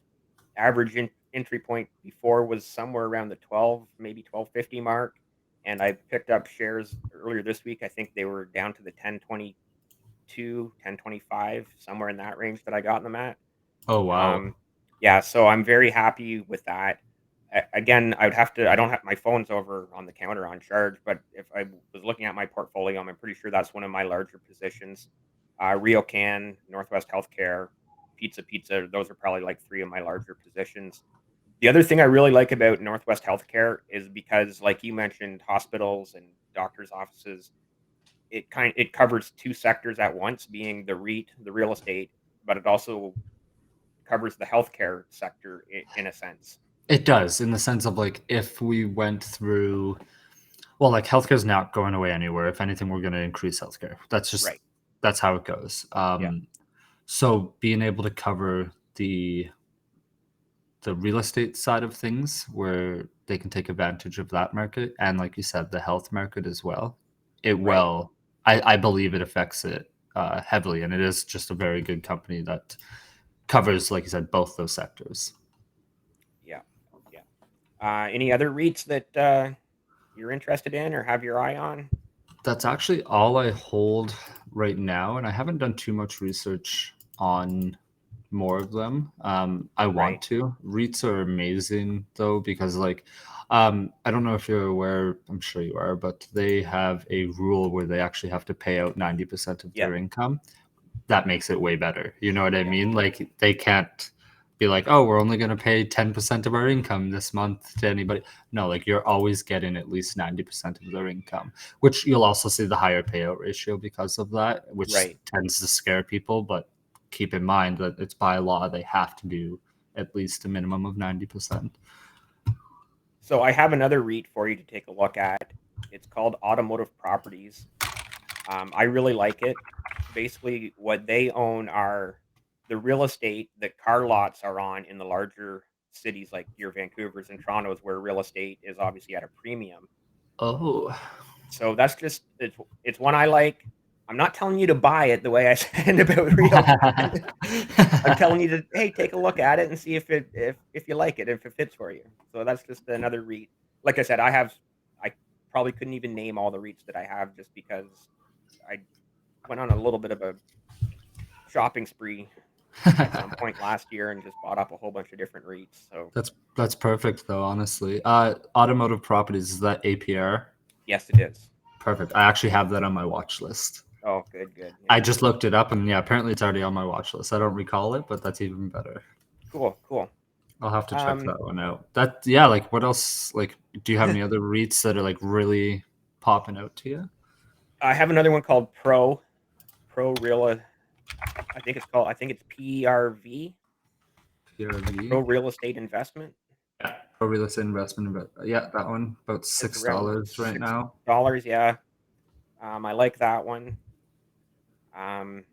average entry point before was somewhere around the 12, maybe 12.50 mark, and I picked up shares earlier this week. I think they were down to the 1022, 1025, somewhere in that range that I got them at. Oh wow. Yeah, so I'm very happy with that. Again, I would have to. I don't have my phone's over on the counter on charge, but if I was looking at my portfolio, I'm pretty sure that's one of my larger positions. RioCan, Northwest Healthcare, Pizza. Those are probably like three of my larger positions. The other thing I really like about Northwest Healthcare is because, like you mentioned, hospitals and doctors' offices, it covers two sectors at once, being the REIT, the real estate, but it also covers the healthcare sector in a sense. It does, in the sense of like if we went through, well, like healthcare's not going away anywhere. If anything, we're going to increase healthcare. Right. That's how it goes. Yeah. So being able to cover the real estate side of things, where they can take advantage of that market, and like you said, the health market as well, it Right. will. I believe it affects it heavily, and it is just a very good company that covers, like you said, both those sectors. Yeah. Yeah. Any other REITs that you're interested in or have your eye on? That's actually all I hold right now, and I haven't done too much research on more of them. I want Right. to. REITs are amazing though, because like, I don't know if you're aware, I'm sure you are, but they have a rule where they actually have to pay out 90% of Yeah. their income. That makes it way better. You know what I Yeah. mean? Like they can't be like, oh, we're only going to pay 10% of our income this month to anybody. No, like you're always getting at least 90% of their income, which you'll also see the higher payout ratio because of that, which Right. tends to scare people. But keep in mind that it's by law, they have to do at least a minimum of 90%. So I have another REIT for you to take a look at. It's called Automotive Properties. I really like it. Basically, what they own are the real estate that car lots are on in the larger cities like your Vancouvers and Torontos, where real estate is obviously at a premium. Oh. So that's just it's one I like. I'm not telling you to buy it the way I said about RioCan. I'm telling you to, hey, take a look at it and see if you like it, if it fits for you. So that's just another REIT. Like I said, I probably couldn't even name all the REITs that I have just because I went on a little bit of a shopping spree at some point last year and just bought up a whole bunch of different REITs. So That's perfect though, honestly. Automotive properties, is that APR? yes, it is. Perfect. I actually have that on my watch list. Oh, good, good. I Yeah. just looked it up, and yeah, apparently it's already on my watch list. I don't recall it, but that's even better. Cool, cool. I'll have to check Um, that one out. That, yeah, like what else? Like, do you have any other REITs that are like really popping out to you? I have another one called Pro Real. I think it's PRV, PRV? Pro Real Estate Investment. Yeah, pro real estate investment. Yeah, that one about It's six around dollars right six now. dollars. Yeah. I like that one. Um,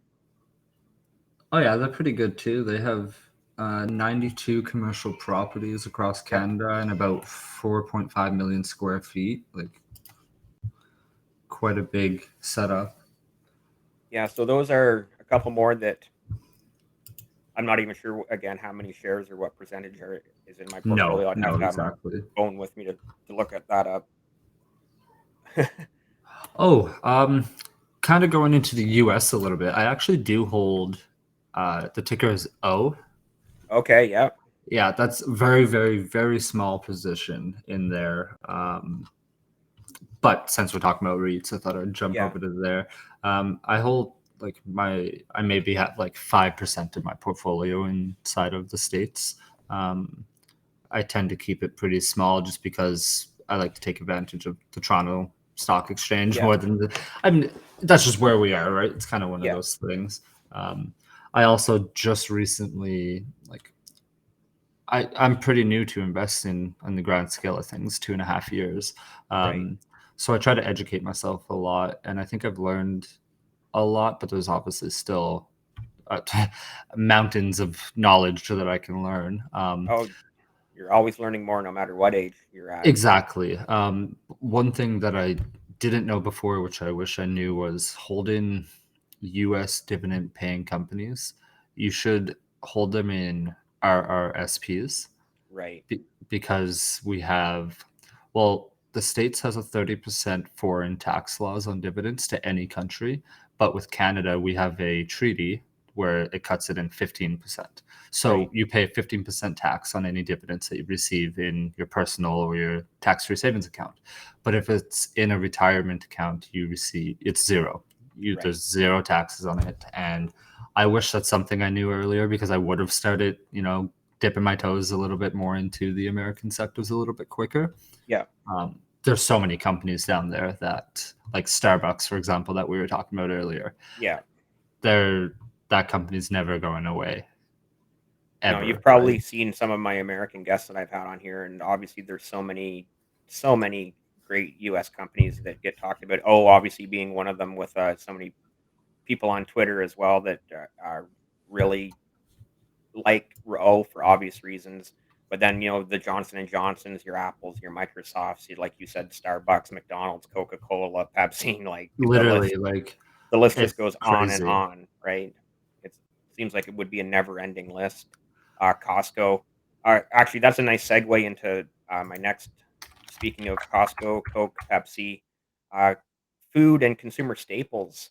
Oh yeah, they're pretty good too. They have 92 commercial properties across yep. Canada and about 4.5 million square feet. Like quite a big setup. Yeah. So those are a couple more that I'm not even sure again how many shares or what percentage is in my No, portfolio. I'd have no, to have my exactly. phone with me to look at that up. Oh, kind of going into the US a little bit. I actually do hold the ticker is O. Okay. Yep. Yeah, that's very, very, very small position in there. But since we're talking about REITs, I thought I'd jump Yeah. over to there. I hold like I maybe have like 5% of my portfolio inside of the States. Um, I tend to keep it pretty small just because I like to take advantage of the Toronto Stock Exchange Yeah. more than I mean, that's just where we are, right? It's kind of one of Yeah. those things. I also just recently, like, I'm pretty new to investing on the grand scale of things, 2.5 years. Right. Um, so I try to educate myself a lot, and I think I've learned a lot, but there's obviously still uh, mountains of knowledge that I can learn. Oh, you're always learning more no matter what age you're at. Exactly. One thing that I didn't know before, which I wish I knew, was holding U.S. dividend paying companies. You should hold them in RRSPs Right. because we have, well, the States has a 30% foreign tax laws on dividends to any country, but with Canada, we have a treaty where it cuts it in 15%. So Right. you pay 15% tax on any dividends that you receive in your personal or your tax-free savings account. But if it's in a retirement account, you receive it's zero. Right. There's zero taxes on it. And I wish that's something I knew earlier because I would have started, dipping my toes a little bit more into the American sectors a little bit quicker. Yeah. There's so many companies down there that, like Starbucks, for example, that we were talking about earlier. Yeah. They're that company's never going away No, you've ever, right? probably seen some of my American guests that I've had on here, and obviously there's so many great U.S. companies that get talked about. Oh, obviously being one of them with so many people on Twitter as well that are really like Ro for obvious reasons. But then the Johnson and Johnsons, your Apples, your Microsofts, like you said, Starbucks, McDonald's, Coca Cola, Pepsi, like Literally, like the list just it's goes on and crazy. on, right? It seems like it would be a never-ending list. Costco. Actually, that's a nice segue into my next. Speaking of Costco, Coke, Pepsi, uh, food and consumer staples.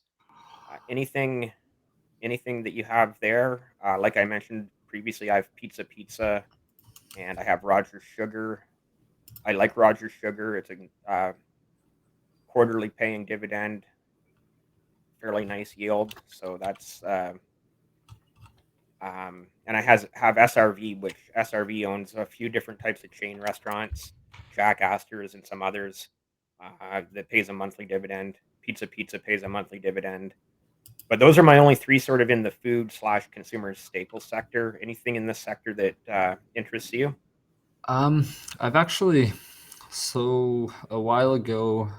Anything that you have there? Like I mentioned previously, I have Pizza, and I have Rogers Sugar. I like Rogers Sugar. It's a quarterly paying dividend, fairly nice yield. So that's and I have SRV, which SRV owns a few different types of chain restaurants, Jack Astor's and some others, that pays a monthly dividend. Pizza pays a monthly dividend. But those are my only three sort of in the food slash consumer staples sector. Anything in this sector that interests you? Um, I've actually, so a while ago,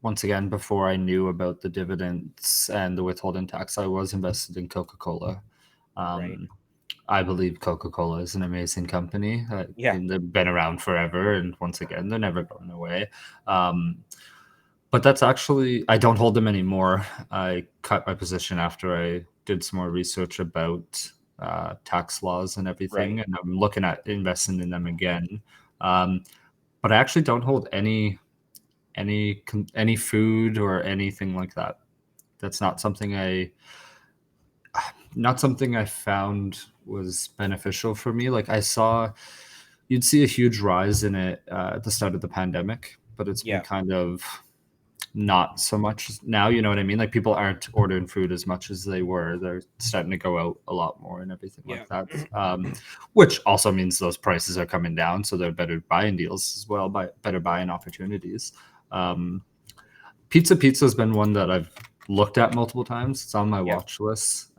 once again, before I knew about the dividends and the withholding tax, I was invested in Coca-Cola. Right. Um, I believe Coca-Cola is an amazing company. Yeah. And they've been around forever, and once again, they're never going away. Um, but that's actually, I don't hold them anymore. I cut my position after I did some more research about tax laws and Right. everything, and I'm looking at investing in them again. Um, but I actually don't hold any food or anything like that. That's not something I found was beneficial for me. Like I saw, you'd see a huge rise in it at the start of the pandemic, but it's been Yeah. kind of not so much now. You know what I mean? Like people aren't ordering food as much as they were. They're starting to go out a lot more and everything Yeah. like that. Which also means those prices are coming down, so they're better buying deals as well, better buying opportunities. Um, Pizza has been one that I've looked at multiple times. It's on my Yeah. watch list.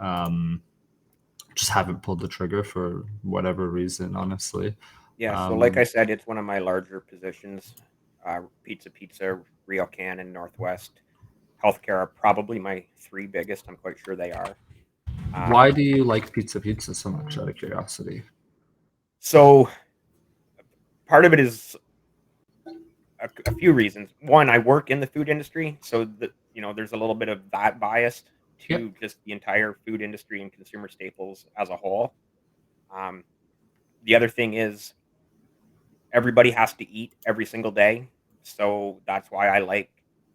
Just haven't pulled the trigger for whatever reason, honestly. Yeah. So, like I Um, said, it's one of my larger positions. Pizza, Real Can, and Northwest Healthcare are probably my three biggest. I'm quite sure they are. why Um, do you like Pizza so much, out of curiosity? so part of it is a few reasons. One, I work in the food industry, so there's a little bit of that bias Yep. to just the entire food industry and consumer staples as a whole. Um, the other thing is everybody has to eat every single day, so that's why I like.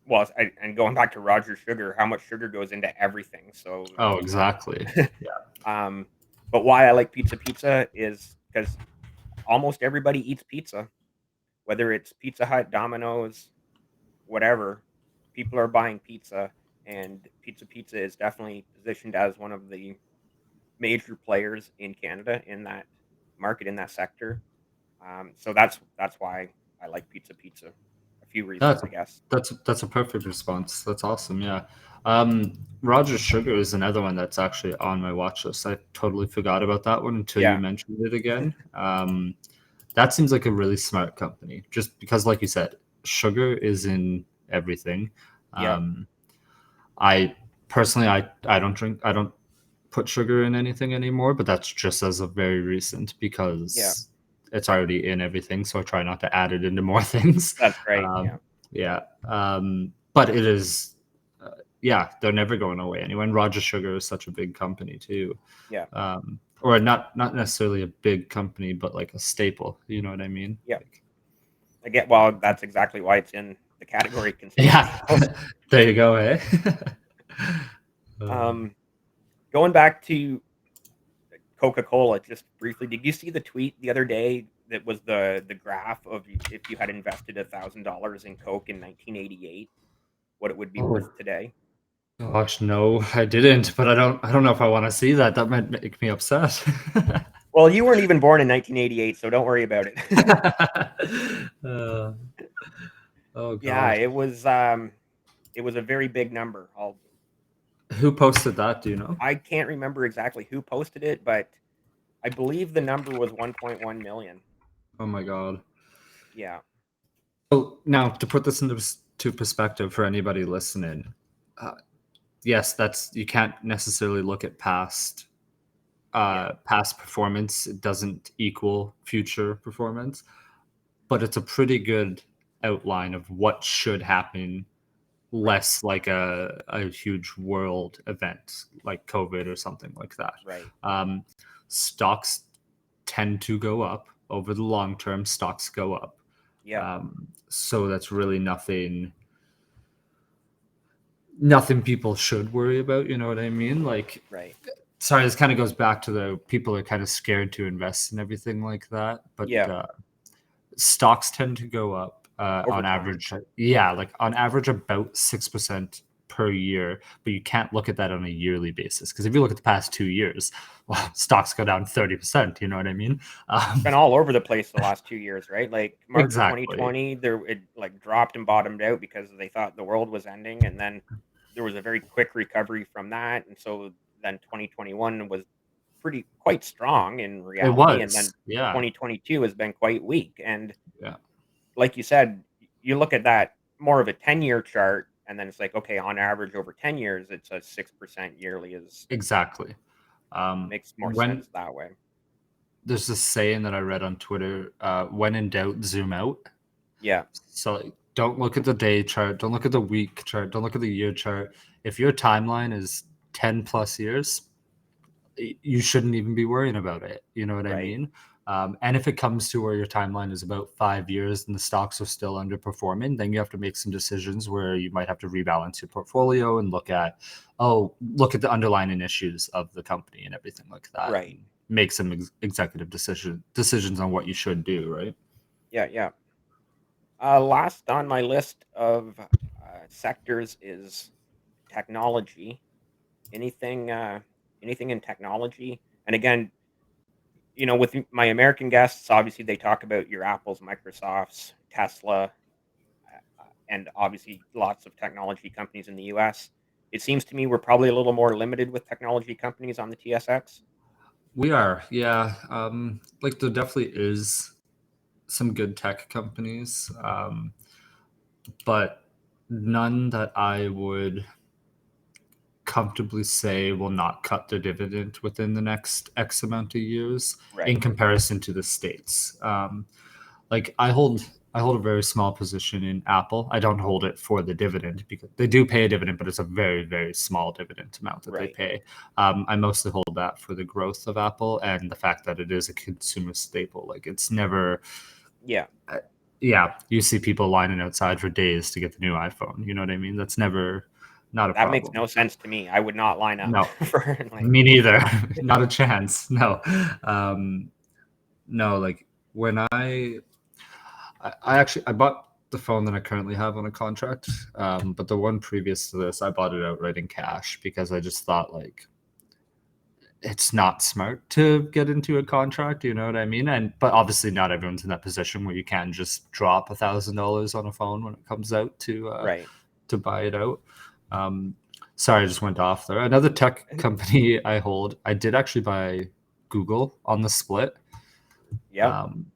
Well, and going back to Roger Sugar, how much sugar goes into everything. So, Oh, exactly. Yeah. um, but why I like Pizza is because almost everybody eats pizza, whether it's Pizza Hut, Domino's, whatever, people are buying pizza, and Pizza is definitely positioned as one of the major players in Canada in that market, in that sector. So that's why I like Pizza. A few reasons, That's I guess. that's a perfect response. That's awesome. Yeah. Roger Sugar is another one that's actually on my watch list. I totally forgot about that one until you Yeah, mentioned it again. That seems like a really smart company, just because, like you said, sugar is in everything. yeah, Um, I personally, I don't put sugar in anything anymore, but that's just as of very recent yeah. because it's already in everything. So I try not to add it into more things. That's right. Um, Yeah, yeah. But it is, yeah, they're never going away anyway. And Roger Sugar is such a big company too. yeah, Or not necessarily a big company, but like a staple. You know what I mean? yeah. Like, Again, well, that's exactly why it's in the category consumer Yeah, staples. there you go, eh? Uh, Um, Going back to Coca-Cola, just briefly, did you see the tweet the other day that was the graph of if you had invested $1,000 in Coke in 1988, what it would be oh worth today? gosh, no, I didn't, but I don't know if I want to see that. That might make me upset. Well, you weren't even born in 1988, so don't worry about it. uh, oh Yeah, God, it was a very big number. who posted that? Do you know? I can't remember exactly who posted it, but I believe the number was 1.1 million. Oh my God. Yeah, So now to put this into perspective for anybody listening, uh, yes, that's you can't necessarily look at yeah, past performance. It doesn't equal future performance, but it's a pretty good outline of what should happen, right, less like a huge world event like COVID or something like that. right. Um, Stocks tend to go up over the long term. Stocks go up. Yeah, So that's really nothing people should worry about. You know what I mean? Like, right. sorry, this kind of goes back to the people are kind of scared to invest in everything like that. But Yeah, stocks tend to go up over on time. average. Yeah, like on average about 6% per year. But you can't look at that on a yearly basis because if you look at the past 2 years, well, stocks go down 30%. You know what I mean? It's Um, been all over the place the last 2 years, right? Like March exactly. 2020, it like dropped and bottomed out because they thought the world was ending, and then there was a very quick recovery from that, and so then 2021 was pretty quite strong in It reality, and then was. Yeah. 2022 has been quite weak. And Yeah. like you said, you look at that more of a 10-year chart, and then it's like, okay, on average over 10 years, it's a 6% yearly is Exactly. makes more When sense that way. there's this saying that I read on Twitter, when in doubt, zoom out. Yeah, So like, don't look at the day chart, don't look at the week chart, don't look at the year chart. If your timeline is 10 plus years, you shouldn't even be worrying about it. You know what I right. mean? And if it comes to where your timeline is about 5 years and the stocks are still underperforming, then you have to make some decisions where you might have to rebalance your portfolio and look at the underlying issues of the company and everything like that, Right. and make some executive decisions on what you should do. Right? Yeah, yeah. Last on my list of sectors is technology. Anything, anything in technology. And again, with my American guests, obviously they talk about your Apples, Microsofts, Tesla, and obviously lots of technology companies in the U.S. It seems to me we're probably a little more limited with technology companies on the TSX. We are, yeah. Like there definitely is some good tech companies, but none that I would comfortably say will not cut their dividend within the next X amount of years in Right. comparison to the states. Like I hold a very small position in Apple. I don't hold it for the dividend because they do pay a dividend, but it's a very, very small dividend amount that they Right. pay. I mostly hold that for the growth of Apple and the fact that it is a consumer staple. Like it's never, Yeah. uh, yeah, you see people lining outside for days to get the new iPhone. You know what I mean? That's never not a That makes problem. no sense to me. I would not line up No, for like. me neither. Not a chance. No. Um, no, like when I actually I bought the phone that I currently have on a contract, but the one previous to this, I bought it outright in cash because I just thought like it's not smart to get into a contract. You know what I mean? And but obviously not everyone's in that position where you can just drop $1,000 on a phone when it comes out Right. to buy it out. Um, Sorry, I just went off there. Another tech company I hold, I did actually buy Google on the split. Yep. Um,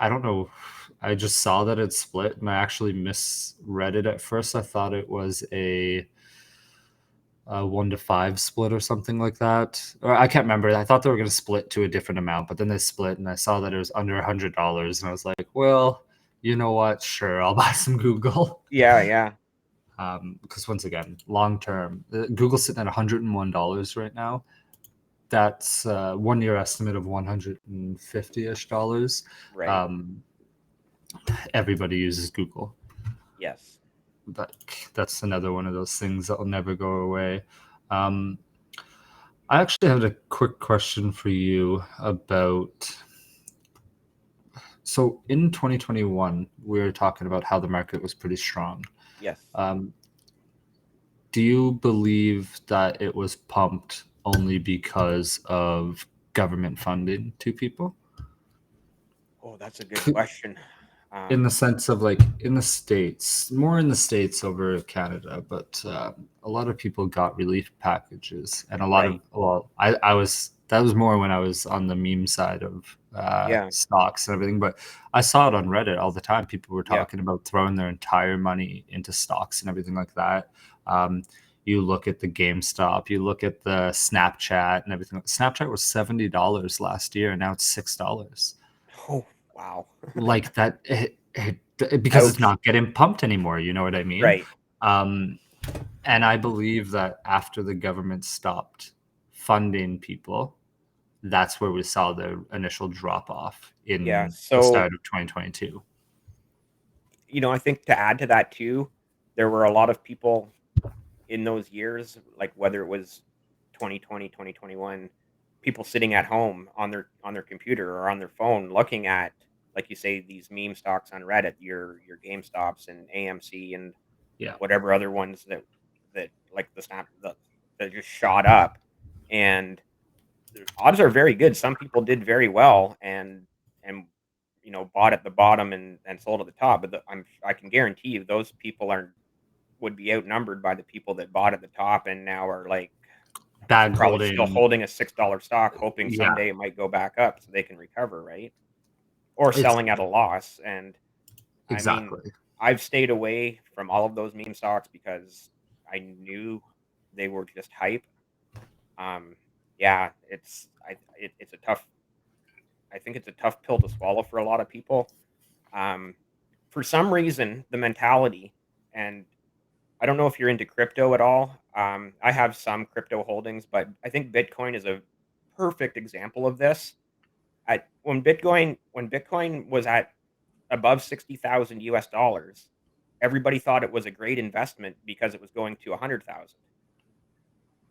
I don't know. I just saw that it split and I actually misread it at first. I thought it was a 1 to 5 split or something like that. Or I can't remember. I thought they were going to split to a different amount, but then they split and I saw that it was under $100. And I was like, well, you know what? Sure, I'll buy some Google. Yeah. Yeah. Because once again, long term, Google's sitting at $101 right now. That's 1 year estimate of 150-ish dollars. Right. Um, Everybody uses Google. Yes. That's another one of those things that will never go away. Um, I actually had a quick question for you about. So in 2021, we were talking about how the market was pretty strong. Yes. Um, do you believe that it was pumped only because of government funding to people? Oh, that's a good question. In the Um, sense of like in the States, more in the States over Canada, but a lot of people got relief packages, and a lot of, right. well, I was, that was more when I was on the meme side of Yeah. stocks and everything, but I saw it on Reddit all the time. People were Yeah. talking about throwing their entire money into stocks and everything like that. Um, you look at the GameStop, you look at the Snapchat and everything. Snapchat was $70 last year, and now it's $6. Oh, wow. Like that, because it's Ouch. not getting pumped anymore. You know what I mean? Right. Um, and I believe that after the government stopped funding people, that's where we saw the initial drop off Yeah. in the So, start of 2022. I think to add to that too, there were a lot of people in those years, like whether it was 2020, 2021, people sitting at home on their computer or on their phone looking at, like you say, these meme stocks on Reddit, your GameStops and AMC and Yeah, whatever other ones that like the snap that just shot up, and the odds are very good. Some people did very well and bought at the bottom and sold at the top, but I can guarantee you those people are would be outnumbered by the people that bought at the top and now are like bag probably still holding. holding a $6 stock, hoping Yeah, someday it might go back up so they can recover, right? Or it's selling at a loss. And I mean, exactly. I've stayed away from all of those meme stocks because I knew they were just hype. Um, yeah, it's a tough. I think it's a tough pill to swallow for a lot of people. Um, for some reason, the mentality, and I don't know if you're into crypto at all. I have some crypto holdings, but I think Bitcoin is a perfect example of this. When Bitcoin was at above 60,000 US dollars, everybody thought it was a great investment because it was going to 100,000.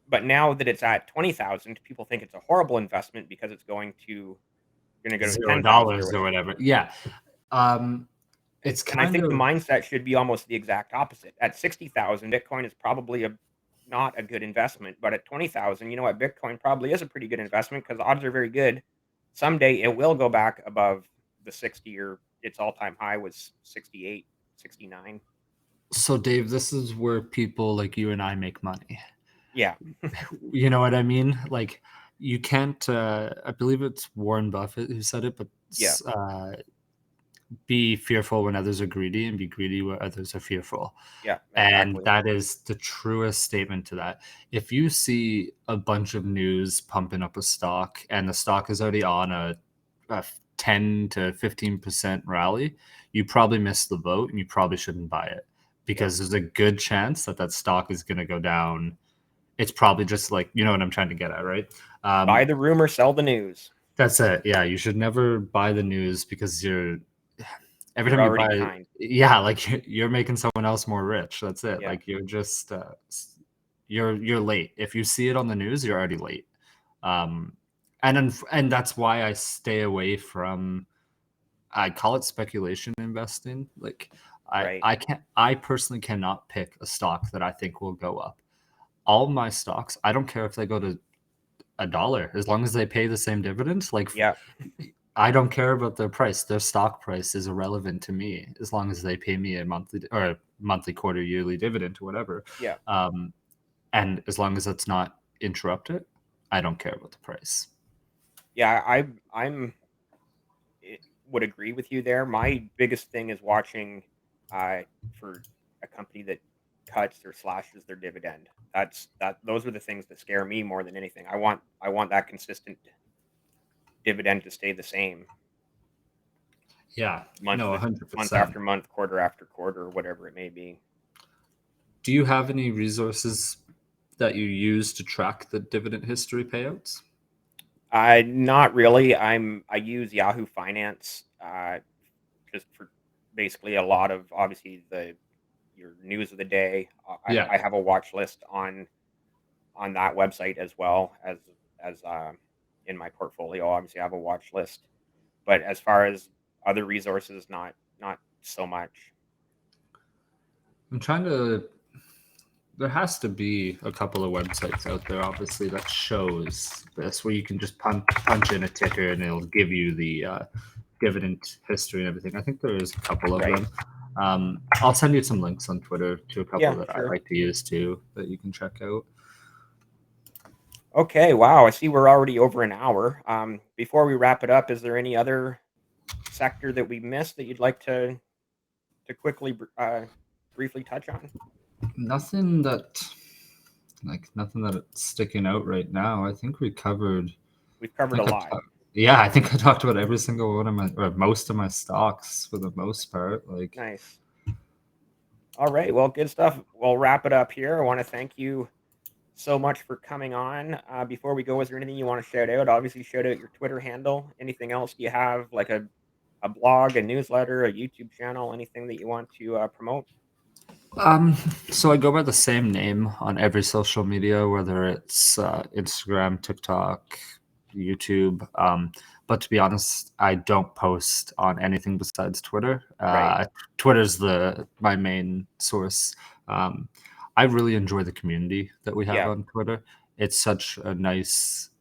But now that it's at 20,000, people think it's a horrible investment because it's going to go to zero 10,000 or dollars or whatever. whatever. Yeah, um, And, it's and I kind think the of mindset should be almost the exact opposite. At 60,000, Bitcoin is probably not a good investment, but at 20,000, you know what? Bitcoin probably is a pretty good investment because odds are very good. Someday it will go back above the 60, or its all-time high was 68, 69. so Dave. This is where people like you and I make money. Yeah. You know what I mean? Like you can't. I believe it's Warren Buffett who said it, but Yeah. be fearful when others are greedy, and be greedy where others are fearful. Yeah, And exactly. that is the truest statement to that. If you see a bunch of news pumping up a stock, and the stock is already on a 10 to 15% rally, you probably missed the boat, and you probably shouldn't buy it, Yeah. because there's a good chance that that stock is going to go down. It's probably just like, you know what I'm trying to get at, right? Buy Um, the rumor, sell the news. that's it. Yeah, you should never buy the news, because you're every You're time you already buy, behind. yeah, like you're making someone else more rich. That's it. Yeah. Like you're just you're late. If you see it on the news, you're already late. Um, and that's why I stay away from. I call it speculation investing. Like Right. I personally cannot pick a stock that I think will go up. All my stocks, I don't care if they go to a dollar, as long as they pay the same dividend. Like Yeah. I don't care about their price. Their stock price is irrelevant to me, as long as they pay me a monthly, quarter, yearly dividend or whatever. Yeah. Um, and as long as it's not interrupted, I don't care about the price. Yeah. I'm would agree with you there. My biggest thing is watching for a company that cuts or slashes their dividend. Those are the things that scare me more than anything. I want that consistent dividend to stay the same Yeah, month no, to month 100%. after month, quarter after quarter, whatever it may be. Do you have any resources that you use to track the dividend history payouts? I Not really. I use Yahoo Finance just for. basically a lot of obviously your news of the day. Yeah. I have a watch list on that website as well as in my portfolio. Obviously, I have a watch list, but as far as other resources, not so much. I'm trying to. There has to be a couple of websites out there, obviously, that shows this, where you can just punch in a ticker and it'll give you the dividend history and everything. I think there is a couple of Right? them. I'll send you some links on Twitter to a couple Yeah, that I sure. like to use too that you can check out. Okay. Wow. I see we're already over an hour. Before we wrap it up, is there any other sector that we missed that you'd like to quickly briefly touch on? Nothing that nothing that's sticking out right now. I think we covered. We've I covered a think lot. yeah, I think I talked about every single one of my or most of my stocks for the most part. Like, Nice. All right. Well, good stuff. We'll wrap it up here. I want to thank you so much for coming on. Before we go, is there anything you want to shout out? Obviously, shout out your Twitter handle. Anything else you have, like a blog, a newsletter, a YouTube channel, anything that you want to promote? Um, so I go by the same name on every social media, whether it's Instagram, TikTok, YouTube. But to be honest, I don't post on anything besides Twitter. Right. Twitter's the my main source. Um, I really enjoy the community that we have Yeah. on Twitter. It's such a nice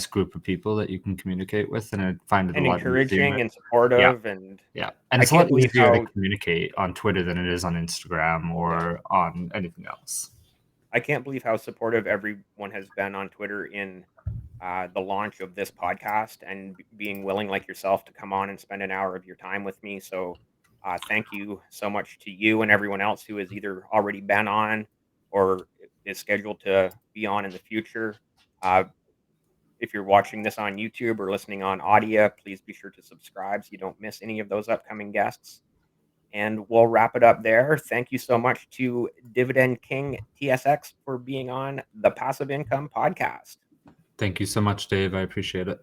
group of people that you can communicate with, and I find it a And lot encouraging easier. and Yeah, supportive. And yeah, and I it's a can't lot believe easier to how, communicate on Twitter than it is on Instagram yeah, or on anything else. I can't believe how supportive everyone has been on Twitter in the launch of this podcast and being willing, like yourself, to come on and spend an hour of your time with me. So, thank you so much to you and everyone else who has either already been on or is scheduled to be on in the future. Uh, if you're watching this on YouTube or listening on audio, please be sure to subscribe so you don't miss any of those upcoming guests. And we'll wrap it up there. Thank you so much to Dividend King TSX for being on the Passive Income Podcast. Thank you so much, Dave. I appreciate it.